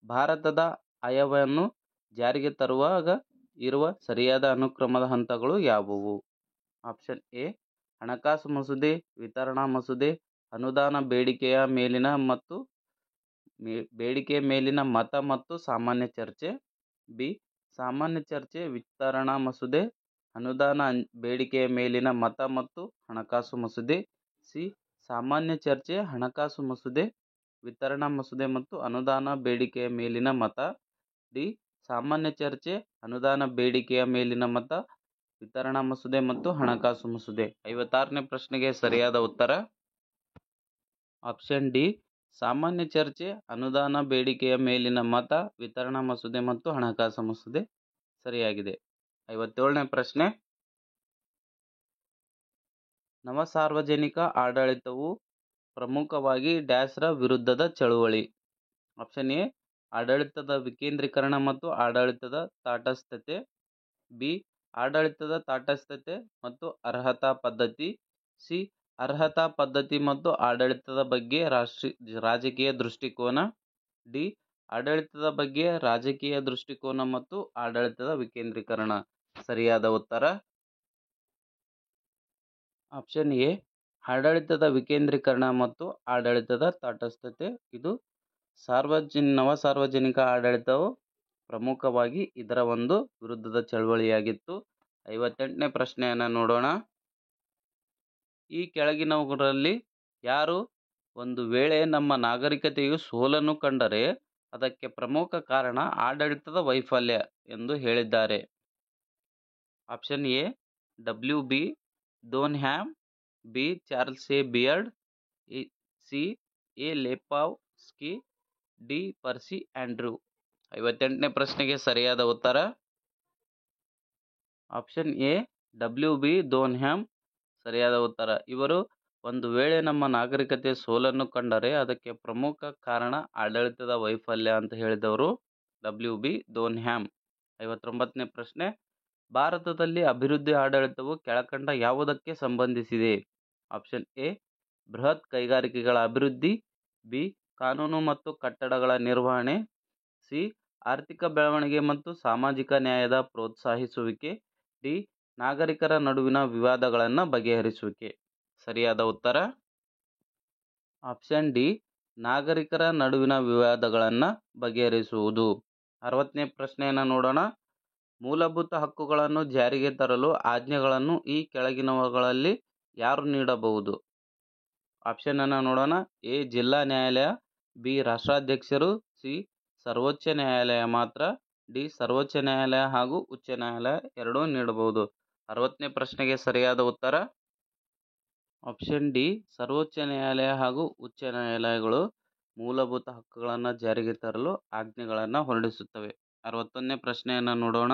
Speaker 1: ಭಾರತದ ಆಯವ್ಯಯವನ್ನು ಜಾರಿಗೆ ತರುವಾಗ ಇರುವ ಸರಿಯಾದ ಅನುಕ್ರಮದ ಹಂತಗಳು ಯಾವುವು? Option A. ಹಣಕಾಸು ಮಸೂದೆ, ವಿತರಣಾ ಮಸೂದೆ, ಅನುದಾನ ಬೇಡಿಕೆಯ ಮೇಲಿನ ಮತ ಮತ್ತು ಸಾಮಾನ್ಯ ಚರ್ಚೆ. ಬಿ. ಸಾಮಾನ್ಯ ಚರ್ಚೆ, ವಿತರಣಾ ಮಸೂದೆ, ಅನುದಾನ ಬೇಡಿಕೆಯ ಮೇಲಿನ ಮತ ಮತ್ತು ಹಣಕಾಸು ಮಸೂದೆ. ಸಿ. ಸಾಮಾನ್ಯ ಚರ್ಚೆ, ಹಣಕಾಸು ಮಸೂದೆ, ವಿತರಣಾ ಮಸೂದೆ ಮತ್ತು ಅನುದಾನ ಬೇಡಿಕೆಯ ಮೇಲಿನ ಮತ. ಡಿ. ಸಾಮಾನ್ಯ ಚರ್ಚೆ, ಅನುದಾನ ಬೇಡಿಕೆಯ ಮೇಲಿನ ಮತ, ವಿತರಣಾ ಮಸೂದೆ ಮತ್ತು ಹಣಕಾಸು ಮಸೂದೆ. 56ನೇ ಪ್ರಶ್ನೆಗೆ ಸರಿಯಾದ ಉತ್ತರ ಆಪ್ಷನ್ ಡಿ. ಸಾಮಾನ್ಯ ಚರ್ಚೆ, ಅನುದಾನ ಬೇಡಿಕೆಯ ಮೇಲಿನ ಮತ, ವಿತರಣಾ ಮಸೂದೆ ಮತ್ತು ಹಣಕಾಸು ಮಸೂದೆ ಸರಿಯಾಗಿದೆ. 57ನೇ ಪ್ರಶ್ನೆ. ನವ ಸಾರ್ವಜನಿಕ ಆಡಳಿತವು ಪ್ರಮುಖವಾಗಿ ಡ್ಯಾಶ್ರ ವಿರುದ್ಧದ ಚಳುವಳಿ. Option A. ಆಡಳಿತದ ವಿಕೇಂದ್ರೀಕರಣ ಮತ್ತು ಆಡಳಿತದ ತಾಟಸ್ಥ್ಯತೆ. ಬಿ. ಆಡಳಿತದ ತಾಟಸ್ಥ್ಯತೆ ಮತ್ತು ಅರ್ಹತಾ ಪದ್ಧತಿ. ಸಿ. ಅರ್ಹತಾ ಪದ್ಧತಿ ಮತ್ತು ಆಡಳಿತದ ಬಗ್ಗೆ ರಾಜಕೀಯ ದೃಷ್ಟಿಕೋನ. ಡಿ. ಆಡಳಿತದ ಬಗ್ಗೆ ರಾಜಕೀಯ ದೃಷ್ಟಿಕೋನ ಮತ್ತು ಆಡಳಿತದ ವಿಕೇಂದ್ರೀಕರಣ. ಸರಿಯಾದ ಉತ್ತರ ಆಪ್ಷನ್ ಎ. ಆಡಳಿತದ ವಿಕೇಂದ್ರೀಕರಣ ಮತ್ತು ಆಡಳಿತದ ತಾಟಸ್ಥ್ಯತೆ. ಇದು ನವ ಸಾರ್ವಜನಿಕ ಆಡಳಿತವು ಪ್ರಮುಖವಾಗಿ ಇದರ ಒಂದು ವಿರುದ್ಧದ ಚಳವಳಿಯಾಗಿತ್ತು. 58ನೇ ಪ್ರಶ್ನೆಯನ್ನು ನೋಡೋಣ. ಈ ಕೆಳಗಿನವುಗಳಲ್ಲಿ ಯಾರು ಒಂದು ವೇಳೆ ನಮ್ಮ ನಾಗರಿಕತೆಯು ಸೋಲನ್ನು ಕಂಡರೆ ಅದಕ್ಕೆ ಪ್ರಮುಖ ಕಾರಣ ಆಡಳಿತದ ವೈಫಲ್ಯ ಎಂದು ಹೇಳಿದ್ದಾರೆ? Option A. W. B. Donham. B. Charles A. Beard. C. A. Lepawsky. D. Percy Andrew. 58ನೇ ಪ್ರಶ್ನೆಗೆ ಸರಿಯಾದ ಉತ್ತರ option A. W. B. Donham ಸರಿಯಾದ ಉತ್ತರ. ಇವರು ಒಂದು ವೇಳೆ ನಮ್ಮ ನಾಗರಿಕತೆ ಸೋಲನ್ನು ಕಂಡರೆ ಅದಕ್ಕೆ ಪ್ರಮುಖ ಕಾರಣ ಆಡಳಿತದ ವೈಫಲ್ಯ ಅಂತ ಹೇಳಿದವರು ಡಬ್ಲ್ಯೂ. ಬಿ. ಡೋನ್ಹ್ಯಾಮ್. 59ನೇ ಪ್ರಶ್ನೆ. ಭಾರತದಲ್ಲಿ ಅಭಿವೃದ್ಧಿ ಆಡಳಿತವು ಕೆಳಕಂಡ ಯಾವುದಕ್ಕೆ ಸಂಬಂಧಿಸಿದೆ? Option A. ಬೃಹತ್ ಕೈಗಾರಿಕೆಗಳ ಅಭಿವೃದ್ಧಿ. ಬಿ. ಕಾನೂನು ಮತ್ತು ಕಟ್ಟಡಗಳ ನಿರ್ವಹಣೆ. ಸಿ. ಆರ್ಥಿಕ ಬೆಳವಣಿಗೆ ಮತ್ತು ಸಾಮಾಜಿಕ ನ್ಯಾಯದ ಪ್ರೋತ್ಸಾಹಿಸುವಿಕೆ. ಡಿ. ನಾಗರಿಕರ ನಡುವಿನ ವಿವಾದಗಳನ್ನು ಬಗೆಹರಿಸುವಿಕೆ. ಸರಿಯಾದ ಉತ್ತರ ಆಪ್ಷನ್ ಡಿ. ನಾಗರಿಕರ ನಡುವಿನ ವಿವಾದಗಳನ್ನು ಬಗೆಹರಿಸುವುದು. 60ನೇ ಪ್ರಶ್ನೆಯನ್ನು ನೋಡೋಣ. ಮೂಲಭೂತ ಹಕ್ಕುಗಳನ್ನು ಜಾರಿಗೆ ತರಲು ಆಜ್ಞೆಗಳನ್ನು ಈ ಕೆಳಗಿನವುಗಳಲ್ಲಿ ಯಾರು ನೀಡಬಹುದು? ಆಪ್ಷನ್ ಅನ್ನು ನೋಡೋಣ. ಎ. ಜಿಲ್ಲಾ ನ್ಯಾಯಾಲಯ. ಬಿ. ರಾಷ್ಟ್ರಾಧ್ಯಕ್ಷರು. ಸಿ. ಸರ್ವೋಚ್ಚ ನ್ಯಾಯಾಲಯ ಮಾತ್ರ. ಡಿ. ಸರ್ವೋಚ್ಚ ನ್ಯಾಯಾಲಯ ಹಾಗೂ ಉಚ್ಚ ನ್ಯಾಯಾಲಯ ಎರಡೂ ನೀಡಬಹುದು. 60ನೇ ಪ್ರಶ್ನೆಗೆ ಸರಿಯಾದ ಉತ್ತರ ಆಪ್ಷನ್ ಡಿ. ಸರ್ವೋಚ್ಚ ನ್ಯಾಯಾಲಯ ಹಾಗೂ ಉಚ್ಚ ನ್ಯಾಯಾಲಯಗಳು ಮೂಲಭೂತ ಹಕ್ಕುಗಳನ್ನು ಜಾರಿಗೆ ತರಲು ಆಜ್ಞೆಗಳನ್ನು ಹೊರಡಿಸುತ್ತವೆ. 61ನೇ ಪ್ರಶ್ನೆಯನ್ನು ನೋಡೋಣ.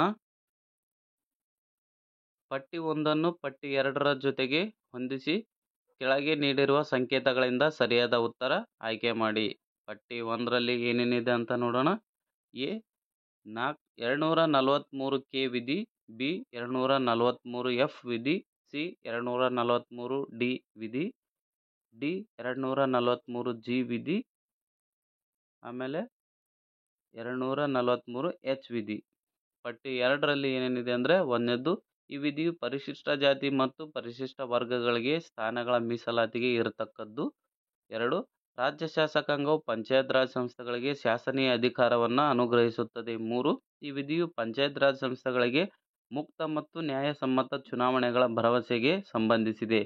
Speaker 1: ಪಟ್ಟಿ 1ನ್ನು ಪಟ್ಟಿ 2ರ ಜೊತೆಗೆ ಹೊಂದಿಸಿ ಕೆಳಗೆ ನೀಡಿರುವ ಸಂಕೇತಗಳಿಂದ ಸರಿಯಾದ ಉತ್ತರ ಆಯ್ಕೆ ಮಾಡಿ. ಪಟ್ಟಿ 1ರಲ್ಲಿ ಏನೇನಿದೆ ಅಂತ ನೋಡೋಣ. ಎ 243 ಕೆ ವಿಧಿ, ಬಿ 243 ಎಫ್ ವಿಧಿ, ಸಿ 243 ಡಿ ವಿಧಿ, ಡಿ 243 ಜಿ ವಿಧಿ, ಆಮೇಲೆ 243 ಎಚ್ ವಿಧಿ. ಪಟ್ಟಿ 2ರಲ್ಲಿ ಏನೇನಿದೆ ಅಂದರೆ, ಒಂದನೇದು ಈ ವಿಧಿಯು ಪರಿಶಿಷ್ಟ ಜಾತಿ ಮತ್ತು ಪರಿಶಿಷ್ಟ ವರ್ಗಗಳಿಗೆ ಸ್ಥಾನಗಳ ಮೀಸಲಾತಿಗೆ ಇರತಕ್ಕದ್ದು. 2, ರಾಜ್ಯ ಶಾಸಕಾಂಗವು ಪಂಚಾಯತ್ ರಾಜ್ ಸಂಸ್ಥೆಗಳಿಗೆ ಶಾಸನೀಯ ಅಧಿಕಾರವನ್ನು ಅನುಗ್ರಹಿಸುತ್ತದೆ. 3, ಈ ವಿಧಿಯು ಪಂಚಾಯತ್ ರಾಜ್ ಸಂಸ್ಥೆಗಳಿಗೆ ಮುಕ್ತ ಮತ್ತು ನ್ಯಾಯಸಮ್ಮತ ಚುನಾವಣೆಗಳ ಭರವಸೆಗೆ ಸಂಬಂಧಿಸಿದೆ.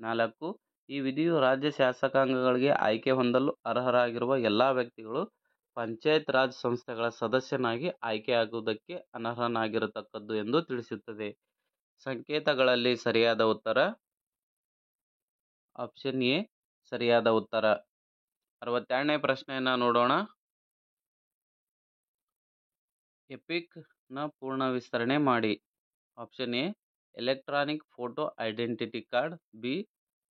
Speaker 1: 4, ಈ ವಿಧಿಯು ರಾಜ್ಯ ಶಾಸಕಾಂಗಗಳಿಗೆ ಆಯ್ಕೆ ಹೊಂದಲು ಅರ್ಹರಾಗಿರುವ ಎಲ್ಲ ವ್ಯಕ್ತಿಗಳು ಪಂಚಾಯತ್ ರಾಜ್ ಸಂಸ್ಥೆಗಳ ಸದಸ್ಯನಾಗಿ ಆಯ್ಕೆಯಾಗುವುದಕ್ಕೆ ಅನರ್ಹನಾಗಿರತಕ್ಕದ್ದು ಎಂದು ತಿಳಿಸುತ್ತದೆ. ಸಂಕೇತಗಳಲ್ಲಿ ಸರಿಯಾದ ಉತ್ತರ ಆಪ್ಷನ್ ಎ ಸರಿಯಾದ ಉತ್ತರ. 62ನೇ ಪ್ರಶ್ನೆಯನ್ನು ನೋಡೋಣ. ಎಪಿಕ್ ನ ಪೂರ್ಣ ವಿಸ್ತರಣೆ ಮಾಡಿ. Option A electronic photo identity card, B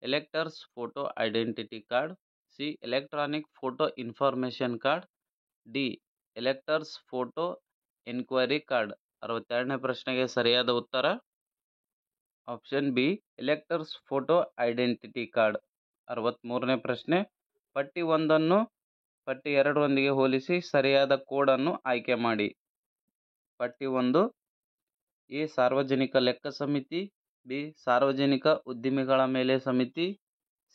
Speaker 1: electors photo identity card, C electronic photo information card, D electors photo enquiry card. 62ನೇ ಪ್ರಶ್ನೆಗೆ ಸರಿಯಾದ ಉತ್ತರ option B electors photo identity card. 63ನೇ ಪ್ರಶ್ನೆ. ಪಟ್ಟಿ 1ನ್ನು ಪಟ್ಟಿ 2ರೊಂದಿಗೆ ಹೋಲಿಸಿ ಸರಿಯಾದ ಕೋಡನ್ನು ಆಯ್ಕೆ ಮಾಡಿ. ಪಟ್ಟಿ 1, ಎ ಸಾರ್ವಜನಿಕ ಲೆಕ್ಕ ಸಮಿತಿ, ಬಿ ಸಾರ್ವಜನಿಕ ಉದ್ದಿಮೆಗಳ ಮೇಲೆ ಸಮಿತಿ,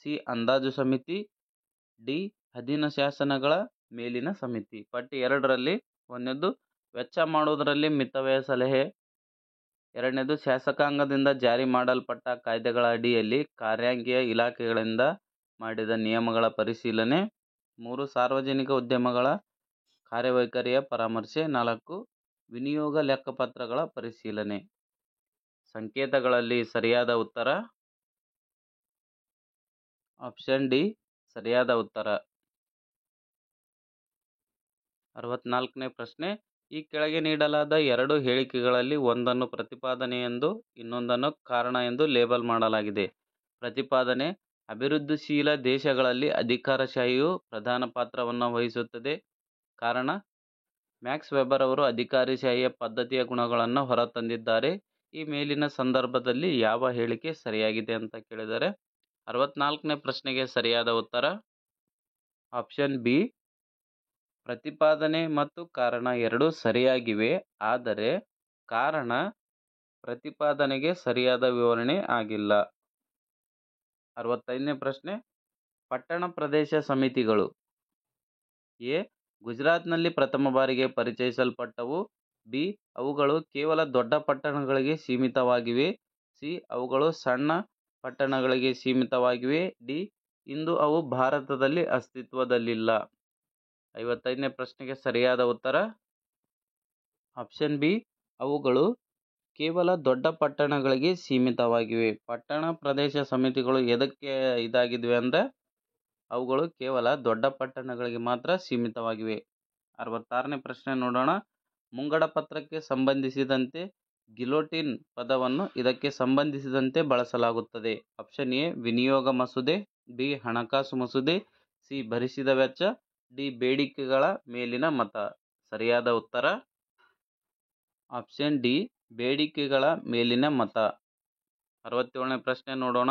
Speaker 1: ಸಿ ಅಂದಾಜು ಸಮಿತಿ, ಡಿ ಅಧೀನ ಶಾಸನಗಳ ಮೇಲಿನ ಸಮಿತಿ. ಪಟ್ಟಿ 2ರಲ್ಲಿ ಒಂದನೇದು ವೆಚ್ಚ ಮಾಡುವುದರಲ್ಲಿ ಮಿತವ್ಯಯ ಸಲಹೆ, 2ನೇದು ಶಾಸಕಾಂಗದಿಂದ ಜಾರಿ ಮಾಡಲ್ಪಟ್ಟ ಕಾಯ್ದೆಗಳ ಅಡಿಯಲ್ಲಿ ಕಾರ್ಯಾಂಗೀಯ ಇಲಾಖೆಗಳಿಂದ ಮಾಡಿದ ನಿಯಮಗಳ ಪರಿಶೀಲನೆ, 3 ಸಾರ್ವಜನಿಕ ಉದ್ಯಮಗಳ ಕಾರ್ಯವೈಖರಿಯ ಪರಾಮರ್ಶೆ, 4 ವಿನಿಯೋಗ ಲೆಕ್ಕಪತ್ರಗಳ ಪರಿಶೀಲನೆ. ಸಂಕೇತಗಳಲ್ಲಿ ಸರಿಯಾದ ಉತ್ತರ ಆಪ್ಷನ್ ಡಿ ಸರಿಯಾದ ಉತ್ತರ. 64ನೇ ಪ್ರಶ್ನೆ. ಈ ಕೆಳಗೆ ನೀಡಲಾದ 2 ಹೇಳಿಕೆಗಳಲ್ಲಿ ಒಂದನ್ನು ಪ್ರತಿಪಾದನೆ ಎಂದು ಇನ್ನೊಂದನ್ನು ಕಾರಣ ಎಂದು ಲೇಬಲ್ ಮಾಡಲಾಗಿದೆ. ಪ್ರತಿಪಾದನೆ: ಅಭಿವೃದ್ಧಿಶೀಲ ದೇಶಗಳಲ್ಲಿ ಅಧಿಕಾರಶಾಹಿಯು ಪ್ರಧಾನ ಪಾತ್ರವನ್ನು ವಹಿಸುತ್ತದೆ. ಕಾರಣ: ಮ್ಯಾಕ್ಸ್ ವೆಬರ್ ಅವರು ಅಧಿಕಾರಶಾಹಿಯ ಪದ್ಧತಿಯ ಗುಣಗಳನ್ನು ಹೊರತಂದಿದ್ದಾರೆ. ಈ ಮೇಲಿನ ಸಂದರ್ಭದಲ್ಲಿ ಯಾವ ಹೇಳಿಕೆ ಸರಿಯಾಗಿದೆ ಅಂತ ಕೇಳಿದರೆ 64ನೇ ಪ್ರಶ್ನೆಗೆ ಸರಿಯಾದ ಉತ್ತರ ಆಪ್ಷನ್ ಬಿ ಪ್ರತಿಪಾದನೆ ಮತ್ತು ಕಾರಣ ಎರಡೂ ಸರಿಯಾಗಿವೆ, ಆದರೆ ಕಾರಣ ಪ್ರತಿಪಾದನೆಗೆ ಸರಿಯಾದ ವಿವರಣೆ ಆಗಿಲ್ಲ. 65ನೇ ಪ್ರಶ್ನೆ. ಪಟ್ಟಣ ಪ್ರದೇಶ ಸಮಿತಿಗಳು ಎ ಗುಜರಾತ್ನಲ್ಲಿ ಪ್ರಥಮ ಬಾರಿಗೆ ಪರಿಚಯಿಸಲ್ಪಟ್ಟವು, ಬಿ ಅವುಗಳು ಕೇವಲ ದೊಡ್ಡ ಪಟ್ಟಣಗಳಿಗೆ ಸೀಮಿತವಾಗಿವೆ, ಸಿ ಅವುಗಳು ಸಣ್ಣ ಪಟ್ಟಣಗಳಿಗೆ ಸೀಮಿತವಾಗಿವೆ, ಡಿ ಇಂದು ಅವು ಭಾರತದಲ್ಲಿ ಅಸ್ತಿತ್ವದಲ್ಲಿಲ್ಲ. 55ನೇ ಪ್ರಶ್ನೆಗೆ ಸರಿಯಾದ ಉತ್ತರ ಆಪ್ಷನ್ ಬಿ ಅವುಗಳು ಕೇವಲ ದೊಡ್ಡ ಪಟ್ಟಣಗಳಿಗೆ ಸೀಮಿತವಾಗಿವೆ. ಪಟ್ಟಣ ಪ್ರದೇಶ ಸಮಿತಿಗಳು ಎದಕ್ಕೆ ಇದಾಗಿದ್ವೆ ಅಂದರೆ ಅವುಗಳು ಕೇವಲ ದೊಡ್ಡ ಪಟ್ಟಣಗಳಿಗೆ ಮಾತ್ರ ಸೀಮಿತವಾಗಿವೆ. 66ನೇ ಪ್ರಶ್ನೆ ನೋಡೋಣ. ಮುಂಗಡ ಪತ್ರಕ್ಕೆ ಸಂಬಂಧಿಸಿದಂತೆ ಗಿಲೋಟಿನ್ ಪದವನ್ನು ಇದಕ್ಕೆ ಸಂಬಂಧಿಸಿದಂತೆ ಬಳಸಲಾಗುತ್ತದೆ. ಆಪ್ಷನ್ ಎ ವಿನಿಯೋಗ ಮಸೂದೆ, ಬಿ ಹಣಕಾಸು ಮಸೂದೆ, ಸಿ ಭರಿಸಿದ ವೆಚ್ಚ, ಡಿ ಬೇಡಿಕೆಗಳ ಮೇಲಿನ ಮತ. ಸರಿಯಾದ ಉತ್ತರ ಆಪ್ಷನ್ ಡಿ ಬೇಡಿಕೆಗಳ ಮೇಲಿನ ಮತ. 67ನೇ ಪ್ರಶ್ನೆ ನೋಡೋಣ.